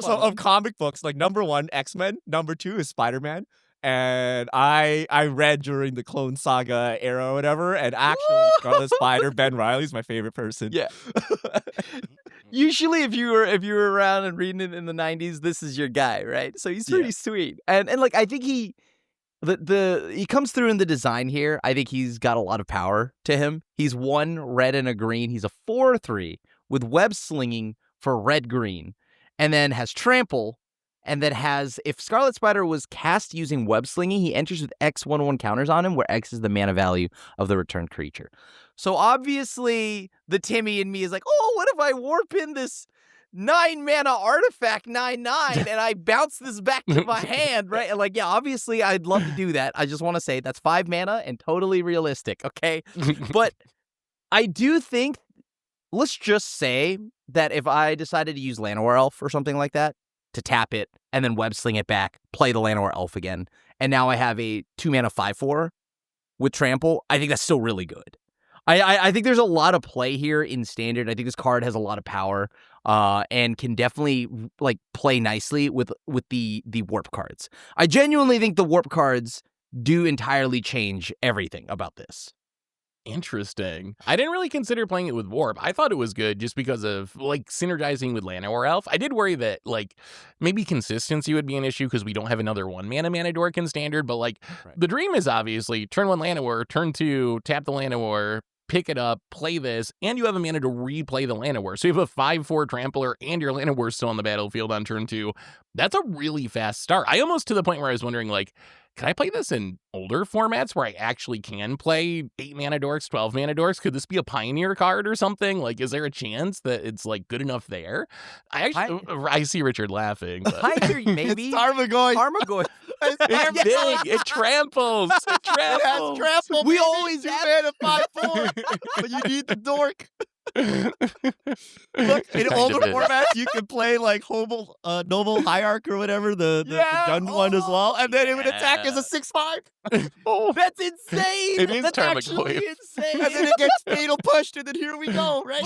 so of comic books, like number 1 X-Men, number 2 is Spider-Man. And I read during the Clone Saga era or whatever, and actually Scarlet Spider, Ben Reilly is my favorite person. Yeah. Usually if you were around and reading it in the 90s, this is your guy, right? So he's pretty sweet. And like I think he comes through in the design here. I think he's got a lot of power to him. He's 1 red and a green. He's a 4/3 with web slinging for red green, and then has trample. And then if Scarlet Spider was cast using web slinging, he enters with X/1/1 counters on him, where X is the mana value of the returned creature. So obviously, the Timmy in me is like, oh, what if I warp in this 9 mana artifact 9/9 and I bounce this back to my hand, right? And like, yeah, obviously, I'd love to do that. I just want to say that's 5 mana and totally realistic, okay? But I do think, let's just say that if I decided to use Llanowar Elf or something like that, to tap it, and then web sling it back, play the Llanowar Elf again, and now I have a 2 mana 5/4 with trample, I think that's still really good. I think there's a lot of play here in standard. I think this card has a lot of power, and can definitely like play nicely with the warp cards. I genuinely think the warp cards do entirely change everything about this. Interesting. I didn't really consider playing it with Warp. I thought it was good just because of, like, synergizing with Llanowar Elf. I did worry that, like, maybe consistency would be an issue because we don't have another 1 mana dork in Standard, but, like, the dream is obviously turn 1 Llanowar, turn 2, tap the Llanowar, pick it up, play this, and you have a mana to replay the Llanowar. So you have a 5/4 Trampler and your Llanowar still on the battlefield on turn 2. That's a really fast start. I almost to the point where I was wondering, like, can I play this in older formats where I actually can play 8 mana dorks, 12 mana dorks? Could this be a Pioneer card or something? Like, is there a chance that it's like good enough there? I see Richard laughing. But... Pioneer, maybe. It's Tarmogoyf. It's big. It tramples. It tramples. It has trample. We always have 2 mana 5/4, but you need the dork. Look, in Kind older of is. formats, you can play like Noble Hierarch or whatever, the Jund one as well, and then it would attack as a 6/5. Oh, That's insane. it is That's Tarmogoyf. actually insane. And then it gets fatal pushed, and then here we go, right?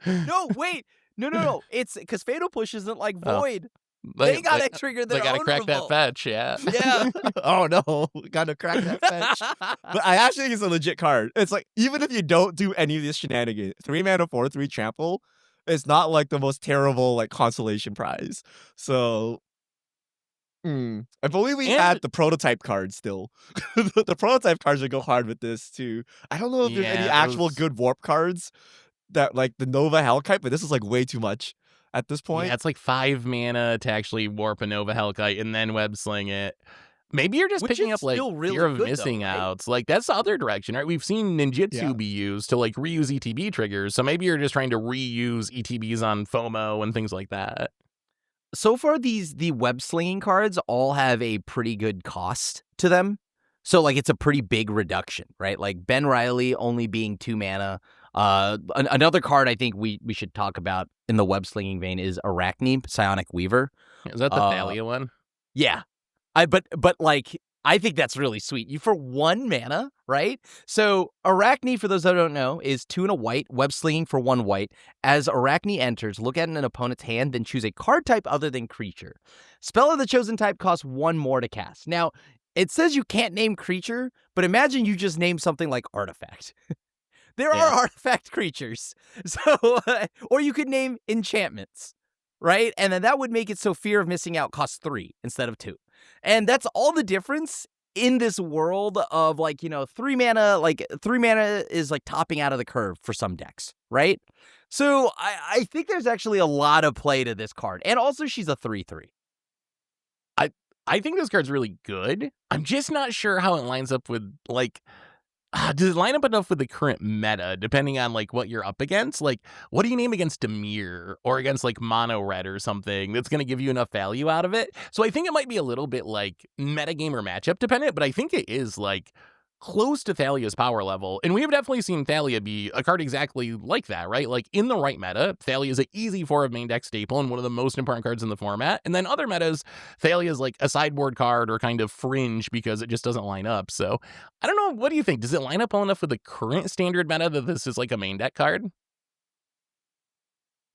No, wait. No. It's because Fatal Push isn't like Oh. Void. They gotta trigger their They gotta own crack that revolt. fetch, yeah. Yeah. Oh no, gotta crack that fetch. But I actually think it's a legit card. It's like, even if you don't do any of this shenanigans, 3 mana, 4/3 trample, it's not like the most terrible like consolation prize. So, I believe we And- had the prototype cards still. The prototype cards would go hard with this too. I don't know if there's any Yeah, actual those- good warp cards that like the Nova Hellkite, but this is like way too much at this point. Yeah, it's like 5 mana to actually warp a Nova Hellkite and then web sling it. Maybe you're just Which picking is up like still really fear of good, though, missing right? outs. Like that's the other direction, right? We've seen ninjutsu Yeah. be used to like reuse ETB triggers. So maybe you're just trying to reuse ETBs on FOMO and things like that. So far, the web slinging cards all have a pretty good cost to them. So like it's a pretty big reduction, right? Like Ben Reilly only being 2 mana. Another card I think we should talk about in the web slinging vein is Arachne, Psionic Weaver. Is that the Thalia one? Yeah. But like I think that's really sweet. You for 1 mana, right? So Arachne, for those that don't know, is 2 and a white, web slinging for 1 white. As Arachne enters, look at an opponent's hand, then choose a card type other than creature. Spell of the chosen type costs 1 more to cast. Now, it says you can't name creature, but imagine you just name something like artifact. There Yeah. are artifact creatures. So, or you could name enchantments, right? And then that would make it so fear of missing out costs 3 instead of 2. And that's all the difference in this world of 3 mana, 3 mana is like topping out of the curve for some decks, right? So I think there's actually a lot of play to this card. And also she's a 3/3. I think this card's really good. I'm just not sure how it lines up with like does it line up enough with the current meta, depending on like what you're up against? Like, what do you name against Dimir or against like Mono Red or something that's going to give you enough value out of it? So I think it might be a little bit like metagame or matchup dependent, but I think it is like close to Thalia's power level. And we have definitely seen Thalia be a card exactly like that, right? Like in the right meta, Thalia is an easy 4 of main deck staple and one of the most important cards in the format. And then other metas, Thalia is like a sideboard card or kind of fringe because it just doesn't line up. So I don't know. What do you think? Does it line up well enough with the current standard meta that this is like a main deck card?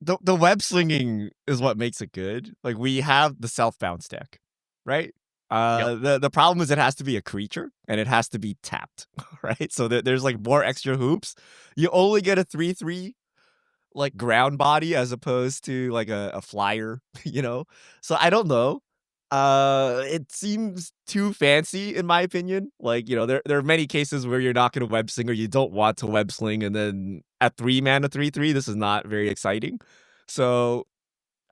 The web slinging is what makes it good. Like, we have the self-bounce deck, right? The problem is it has to be a creature and it has to be tapped, right? So there's like more extra hoops. You only get a 3/3 like ground body as opposed to like a flyer, you know? So I don't know. It seems too fancy in my opinion. Like, there are many cases where you're not going to web sling or you don't want to web sling, and then at 3 mana 3/3, this is not very exciting. So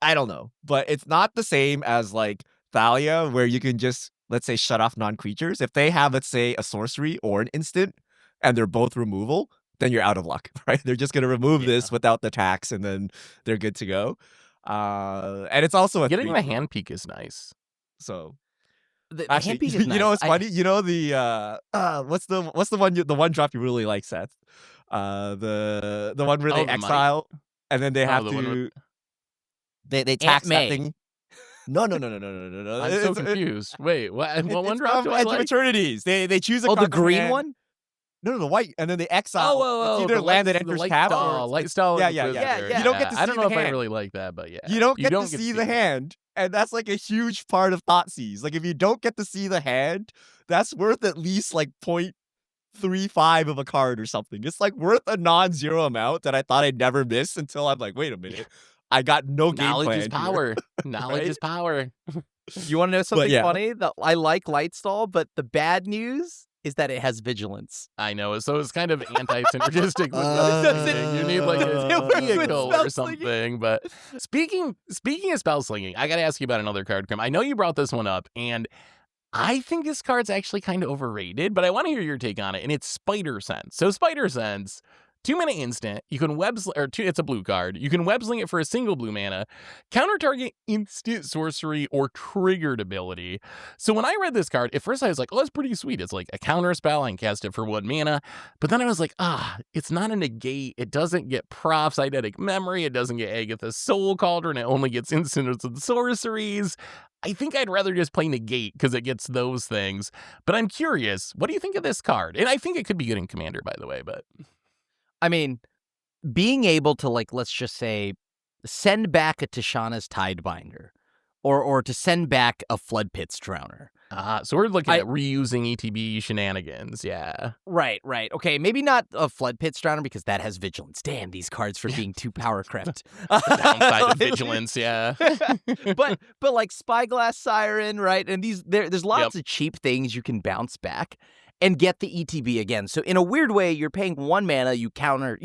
I don't know, but it's not the same as like Thalia, where you can just, let's say, shut off non-creatures. If they have, let's say, a sorcery or an instant, and they're both removal, then you're out of luck, right? They're just going to remove this without the tax, and then they're good to go. And it's also a Getting 3. the hand peek is nice. So The actually, hand peek is nice. you know what's funny? You know the what's the one drop you really like, Seth? The one where they the might? exile and then they have the one to with- they tax that May. thing. No. I'm so confused. Wait, what one It's drop from do I Edge of like? Eternities. They choose a Oh, card the from green hand. one? No, the white, and then they exile. It's either the land that light- enters light tap stall, or light stall. Yeah, is yeah, the yeah. wizard. You don't get to I don't see know the if I hand. really like that, but yeah, you don't get to see the hand, and that's like a huge part of Thoughtseize. Like, if you don't get to see the hand, that's worth at least like 0.35 of a card or something. It's like worth a non-zero amount that I thought I'd never miss until I'm like, wait a minute, I got no game Knowledge plan is here. power. Knowledge Right? is power. You want to know something yeah. funny? That I like Lightstall, but the bad news is that it has vigilance. I know. So it's kind of anti-synergistic with Uh, web slinging. You need like a it works with vehicle spell or something. But speaking of spell slinging, I got to ask you about another card, Krim. I know you brought this one up, and I think this card's actually kind of overrated, but I want to hear your take on it, and it's Spider Sense. So Spider Sense, 2-mana instant. You can it's a blue card. You can web sling it for a single blue mana, counter target instant sorcery or triggered ability. So when I read this card, at first I was like, oh, that's pretty sweet. It's like a counter spell. I can cast it for 1 mana. But then I was like, it's not a negate. It doesn't get Proph's Eidetic Memory. It doesn't get Agatha's Soul Cauldron. It only gets instants and sorceries. I think I'd rather just play negate because it gets those things. But I'm curious, what do you think of this card? And I think it could be good in Commander, by the way, but... I mean, being able to, like, let's just say, send back a Tishana's Tidebinder, or to send back a Flood Pit's Drowner. So we're looking at reusing ETB shenanigans, yeah. Right. Okay, maybe not a Flood Pit's Drowner because that has Vigilance. Damn, these cards for being too power crept. The downside of Vigilance, yeah. but like Spyglass Siren, right? And there's lots of cheap things you can bounce back and get the ETB again. So in a weird way, you're paying 1 mana, you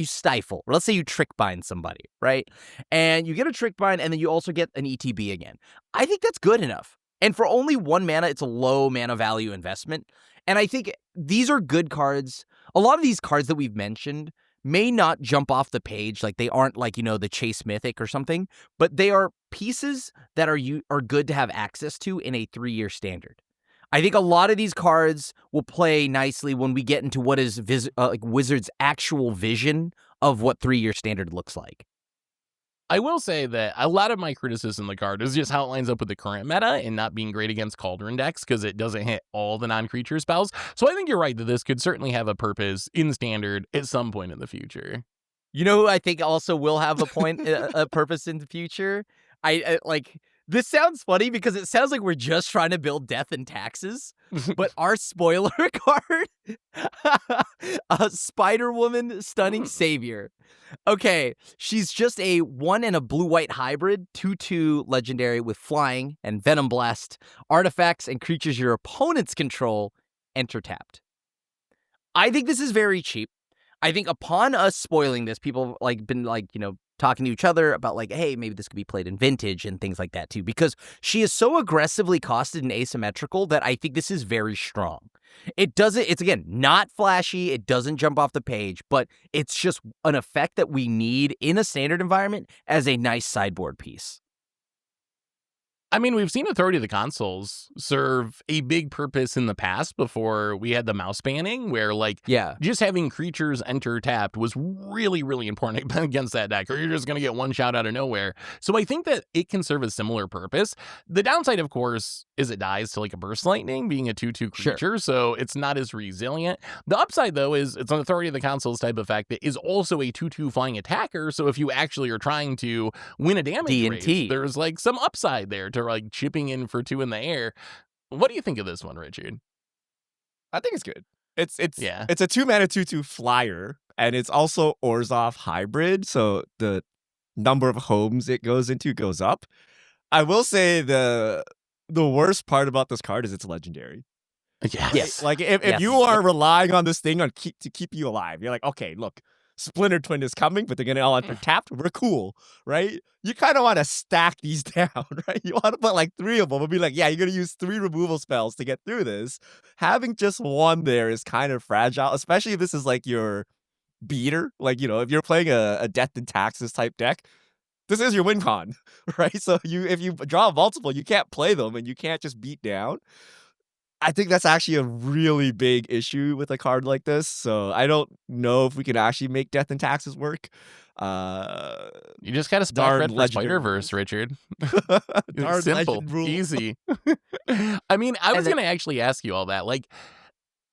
stifle. Let's say you trick bind somebody, right? And you get a trick bind, and then you also get an ETB again. I think that's good enough. And for only 1 mana, it's a low mana value investment. And I think these are good cards. A lot of these cards that we've mentioned may not jump off the page, like they aren't like, the Chase Mythic or something, but they are pieces that are good to have access to in a 3-year standard. I think a lot of these cards will play nicely when we get into what is Wizards' actual vision of what 3-year standard looks like. I will say that a lot of my criticism of the card is just how it lines up with the current meta and not being great against Cauldron decks because it doesn't hit all the non-creature spells. So I think you're right that this could certainly have a purpose in Standard at some point in the future. You know who I think also will have a purpose in the future? This sounds funny because it sounds like we're just trying to build Death and Taxes, but our spoiler card, Spider-Woman Stunning Savior. Okay, she's just a 1 and a blue-white hybrid, 2/2 legendary with flying and Venom Blast. Artifacts and creatures your opponents control enter tapped. I think this is very cheap. I think upon us spoiling this, people have been talking to each other about hey, maybe this could be played in Vintage and things like that too, because she is so aggressively costed and asymmetrical that I think this is very strong. It's again, not flashy. It doesn't jump off the page, but it's just an effect that we need in a Standard environment as a nice sideboard piece. I mean, we've seen Authority of the Consuls serve a big purpose in the past before we had the mouse banning, where just having creatures enter tapped was really, really important against that deck, or you're just going to get one shot out of nowhere. So I think that it can serve a similar purpose. The downside, of course, is it dies to a Burst Lightning, being a 2/2 creature, so it's not as resilient. The upside, though, is it's an Authority of the Consuls type effect that is also a 2/2 flying attacker, so if you actually are trying to win a damage race, there's some upside there to chipping in for 2 in the air. What do you think of this one, Richard? I think it's good. It's a 2-mana 2/2 flyer, and it's also Orzhov hybrid, so the number of homes it goes into goes up. I will say the worst part about this card is it's legendary. Yes. If you are relying on this thing to keep you alive, you're like, okay, look, Splinter Twin is coming, but they're going to all enter tapped. We're cool, right? You kind of want to stack these down, right? You want to put 3 of them and be like, yeah, you're going to use 3 removal spells to get through this. Having just 1 there is kind of fragile, especially if this is your beater. If you're playing a Death and Taxes type deck, this is your win con, right? So if you draw multiple, you can't play them and you can't just beat down. I think that's actually a really big issue with a card like this. So I don't know if we can actually make Death and Taxes work. You just got to spell red for Spider-Verse, Richard. Simple, easy. I mean, I was going to actually ask you all that.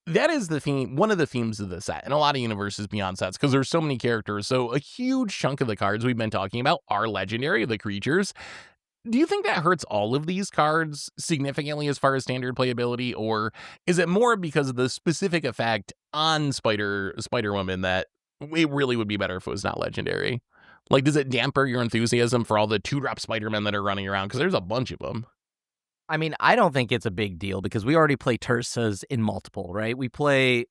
That is the theme, one of the themes of the set, and a lot of universes beyond sets, because there's so many characters. So a huge chunk of the cards we've been talking about are legendary, the creatures. Do you think that hurts all of these cards significantly as far as Standard playability, or is it more because of the specific effect on Spider-Woman that it really would be better if it was not legendary? Does it damper your enthusiasm for all the 2-drop Spider-Men that are running around? Because there's a bunch of them. I mean, I don't think it's a big deal because we already play Tursas in multiple, right? We play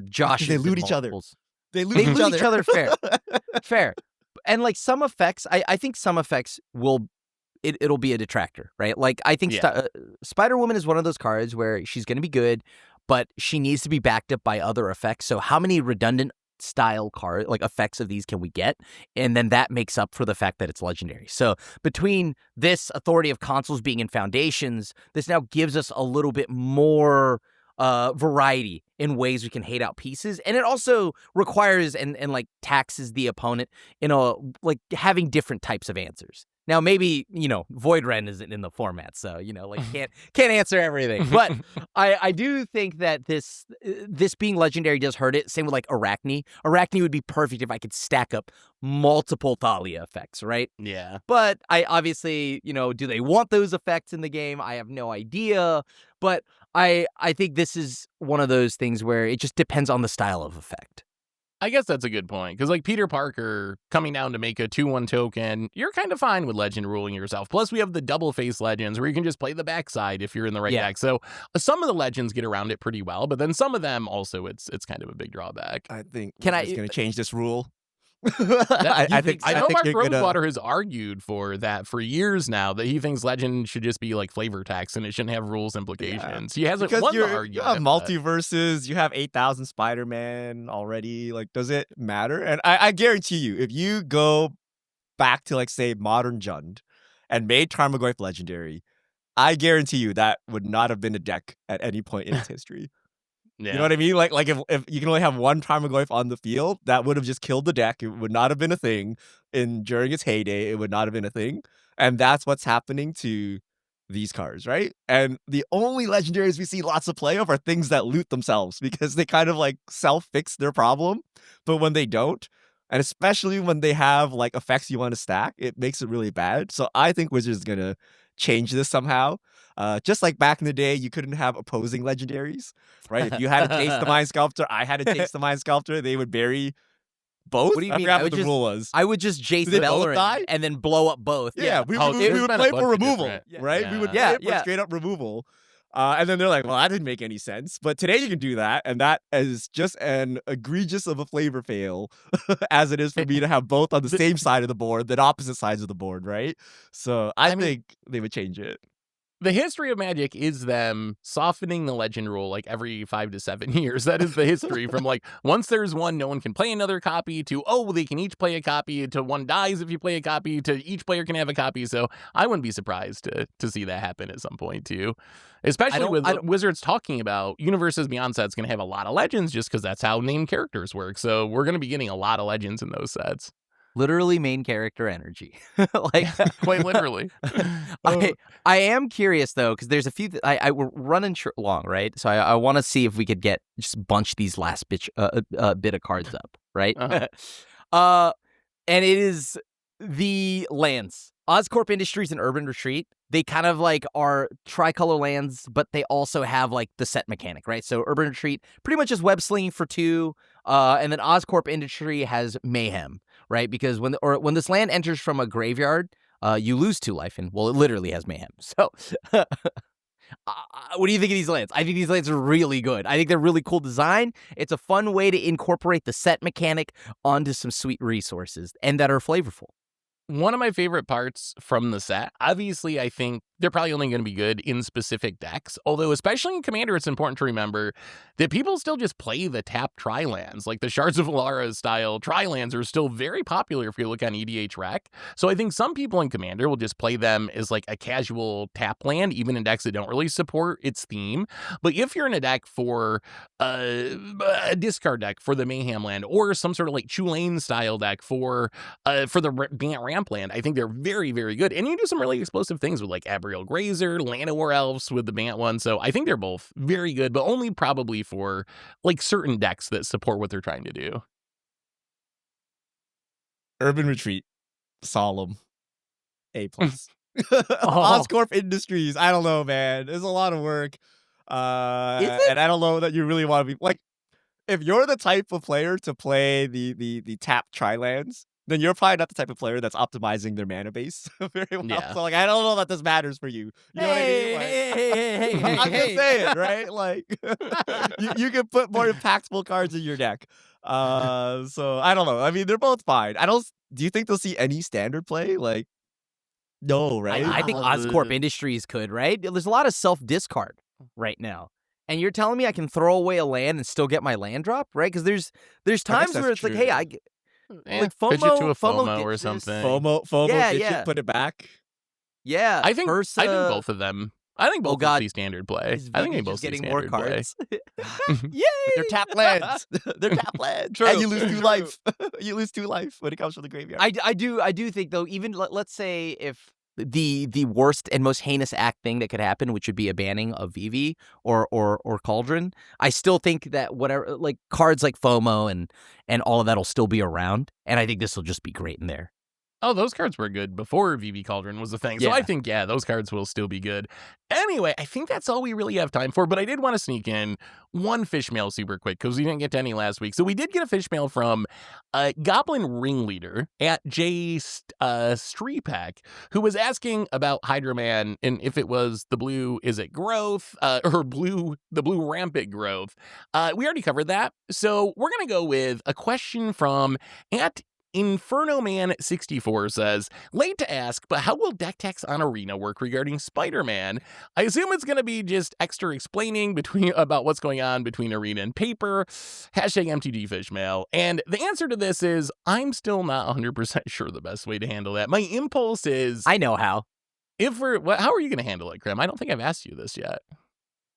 Josh. They loot each other. They loot each other. Fair. And some effects, I think some effects will... It'll be a detractor, right? I think Spider-Woman is one of those cards where she's going to be good, but she needs to be backed up by other effects. So how many redundant style card, like effects of these can we get? And then that makes up for the fact that it's legendary. So between this Authority of Consuls being in Foundations, this now gives us a little bit more variety in ways we can hate out pieces. And it also requires and like taxes the opponent in a like having different types of answers. Now, maybe, Void Ren isn't in the format, so, like can't answer everything. But I do think that this being legendary does hurt it. Same with like Arachne. Arachne would be perfect if I could stack up multiple Thalia effects, right? Yeah. But I obviously, do they want those effects in the game? I have no idea. But I think this is one of those things where it just depends on the style of effect. I guess that's a good point, because like Peter Parker coming down to make a 2/1 token, you're kind of fine with Legend ruling yourself. Plus, we have the double face Legends where you can just play the backside if you're in the right deck. So some of the Legends get around it pretty well, but then some of them also it's kind of a big drawback. I think Can Wizards going to change this rule. I think Mark you're Rosewater has argued for that for years now, that he thinks Legend should just be like flavor text and it shouldn't have rules implications. He hasn't won the argument. You have multiverses, you have 8,000 Spider-Man already. Like, does it matter? And I guarantee you, if you go back to like say Modern Jund and made Tarmogoyf legendary, I guarantee you that would not have been a deck at any point in its history. Yeah. You know what I mean? Like if you can only have one Tarmogoyf on the field, that would have just killed the deck. It would not have been a thing. During its heyday, it would not have been a thing. And that's what's happening to these cards, right? And the only legendaries we see lots of play of are things that loot themselves, because they kind of like self-fix their problem. But when they don't, and especially when they have like effects you want to stack, it makes it really bad. So I think Wizards is gonna change this somehow. Just like back in the day, you couldn't have opposing legendaries, right? If you had to taste the Mind Sculptor, I had to taste the Mind Sculptor, they would bury both. What do you I mean? forgot what the rule was. I would just Jace Did they both Bellerin die? and then blow up both. Yeah, we Oh, would there's been a play bunch for of removal, different- right? yeah. We would play for Yeah. straight up removal. And then they're like, well, that didn't make any sense. But today you can do that, and that is just an egregious of a flavor fail as it is for me to have both on the same side of the board than opposite sides of the board, right? So I think they would change it. The history of Magic is them softening the Legend rule like every 5 to 7 years. That is the history from like once there's one, no one can play another copy, to they can each play a copy, to one dies if you play a copy, to each player can have a copy. So I wouldn't be surprised to see that happen at some point too. Especially with Wizards talking about Universes Beyond sets going to have a lot of Legends, just because that's how named characters work. So we're going to be getting a lot of Legends in those sets. Literally main character energy. Like Quite literally. I am curious though, because there's a few we're running long, right? So I want to see if we could just bunch these last bit of cards up, right? Uh-huh. And it is the lands. Oscorp Industries and Urban Retreat, they kind of like are tricolor lands, but they also have like the set mechanic, right? So Urban Retreat pretty much is web slinging for 2, and then Oscorp Industry has Mayhem, right? Because when this land enters from a graveyard, you lose 2 life, and it literally has Mayhem. So, what do you think of these lands? I think these lands are really good. I think they're really cool design. It's a fun way to incorporate the set mechanic onto some sweet resources, and that are flavorful. One of my favorite parts from the set, obviously, I think they're probably only going to be good in specific decks. Although, especially in Commander, it's important to remember that people still just play the tap tri-lands. Like the Shards of Alara style tri-lands are still very popular if you look on EDH Rec. So I think some people in Commander will just play them as like a casual tap land, even in decks that don't really support its theme. But if you're in a deck for a discard deck for the Mayhem land, or some sort of like Chulane style deck for the Bant Ramp land, I think they're very, very good. And you do some really explosive things with like Abriel Grazer, Llanowar Elves with the Bant one. So I think they're both very good, but only probably for like certain decks that support what they're trying to do. Urban Retreat, solemn, A+. Oscorp Industries, I don't know, man. There's a lot of work. And I don't know that you really want to be like, if you're the type of player to play the tap tri-lands, then you're probably not the type of player that's optimizing their mana base very well. Yeah. So like, I don't know that this matters for you. You know what I mean? Like, Hey, I'm just saying, right? Like, you can put more impactful cards in your deck. So I don't know. I mean, they're both fine. Do you think they'll see any standard play? Like, no, right? I think Oscorp Industries could, right? There's a lot of self-discard right now. And you're telling me I can throw away a land and still get my land drop, right? Because there's times where it's like, hey, I get like pitch it to a FOMO FOMO or ditches. something. FOMO, Yeah, ditch yeah. it, put it back. Yeah, I think Ursa, both of them. I think both God. see standard play. is I think they Vivi both just see getting more standard play. cards. Yay! They're tap lands. They're tap lands. True, And you lose 2 true. life. You lose 2 life when it comes from the graveyard. I do think though, even let's say if the worst and most heinous act thing that could happen, which would be a banning of Vivi or Cauldron, I still think that whatever, like cards like FOMO and all of that'll still be around, and I think this will just be great in there. Oh, those cards were good before VV Cauldron was a thing. So Yeah. I think, those cards will still be good. Anyway, I think that's all we really have time for, but I did want to sneak in one Fishmail super quick because we didn't get to any last week. So we did get a Fishmail from Goblin Ringleader at J Streepak, who was asking about Hydro Man and if it was the blue, is it growth, or the blue rampant growth. We already covered that. So we're going to go with a question from at Inferno Man 64 says, late to ask, but how will deck techs on Arena work regarding Spider-Man? I assume it's going to be just extra explaining about what's going on between Arena and Paper, hashtag MTG Fishmail. And the answer to this is, I'm still not 100% sure the best way to handle that. My impulse is, I know how. how are you going to handle it, Krim? I don't think I've asked you this yet.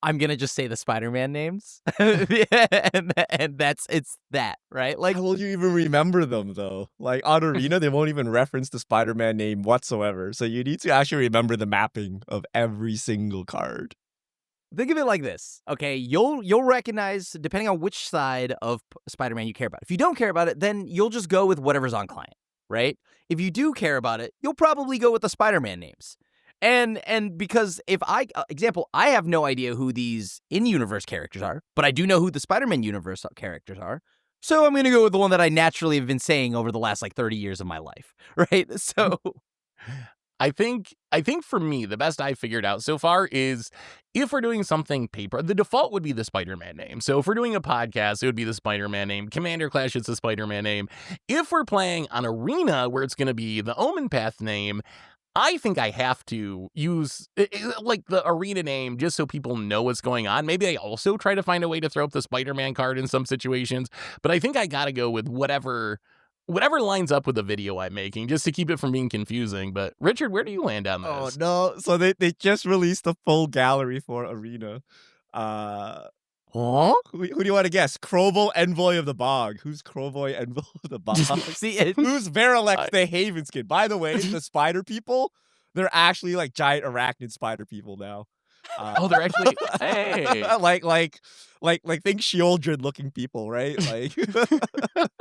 I'm gonna just say the Spider-Man names, and it's that, right? Like, How will you even remember them, though? Like, on Arena, they won't even reference the Spider-Man name whatsoever. So you need to actually remember the mapping of every single card. think of it like this, okay? You'll recognize, depending on which side of Spider-Man you care about. If you don't care about it, then you'll just go with whatever's on client, right? If you do care about it, you'll probably go with the Spider-Man names. And because if I have no idea who these in-universe characters are, but I do know who the Spider-Man universe characters are. So I'm going to go with the one that I naturally have been saying over the last 30 years of my life, right? So I think for me, the best I figured out so far is if we're doing something paper, the default would be the Spider-Man name. So if we're doing a podcast, it would be the Spider-Man name. Commander Clash, it's the Spider-Man name. If we're playing on Arena, where it's going to be the Omen Path name, I think I have to use the Arena name just so people know what's going on. Maybe I also try to find a way to throw up the Spider-Man card in some situations, but I think I got to go with whatever lines up with the video I'm making just to keep it from being confusing. But Richard, where do you land on this? Oh, no. So they just released the full gallery for Arena. huh? Who do you want to guess? Krovo, Envoy of the Bog. Who's Krovo, Envoy of the Bog? See, Who's Verilex, the Haven skin? By the way, the spider people, they're actually like giant arachnid spider people now. Oh, they're actually hey. like think Shieldred looking people, right? Like I'm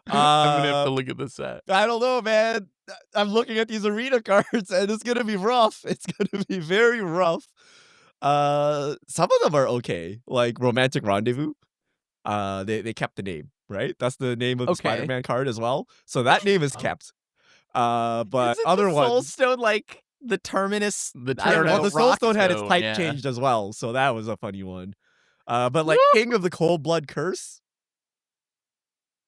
gonna have to look at the set. I don't know, man. I'm looking at these Arena cards and it's gonna be rough. It's gonna be very rough. Some of them are okay, like Romantic Rendezvous. They kept the name, right? That's the name of the Okay. Spider-Man card as well. So that name is kept. But Isn't other the ones, Soulstone the terminus? The I don't know. well, the Soulstone had its Rockstone, type yeah. changed as well, so that was a funny one. But like King of the Cold Blood Curse,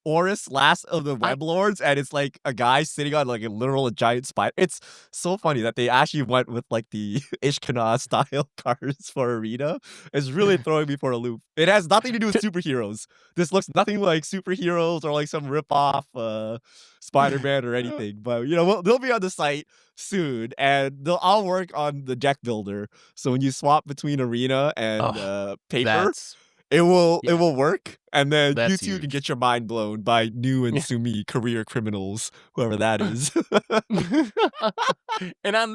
Oris, Last of the Web Lords, and it's like a guy sitting on like a literal giant spider. It's so funny that they actually went with like the Ishkana style cards for Arena. It's really throwing me for a loop. It has nothing to do with superheroes. This looks nothing like superheroes or like some rip-off Spider-Man or anything. But they'll be on the site soon, and they'll all work on the deck builder. So when you swap between Arena and Paper, it will work, and then That's you too huge. can get your mind blown by new and Sumi career criminals, whoever that is. And on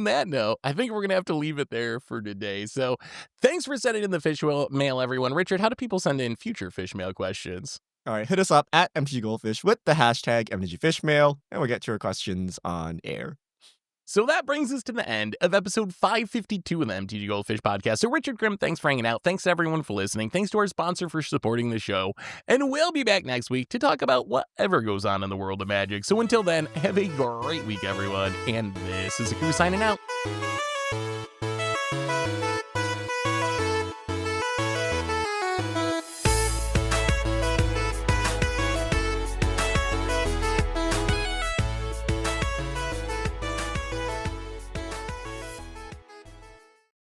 that note, I think we're gonna have to leave it there for today. So thanks for sending in the fish mail, everyone. Richard, how do people send in future fish mail questions? All right, hit us up at MTGGoldfish with the hashtag MTGFishmail, and we'll get to your questions on air. So that brings us to the end of episode 552 of the MTG Goldfish podcast. So Richard Grimm, thanks for hanging out. Thanks to everyone for listening. Thanks to our sponsor for supporting the show. And we'll be back next week to talk about whatever goes on in the world of Magic. So until then, have a great week, everyone. And this is Aku signing out.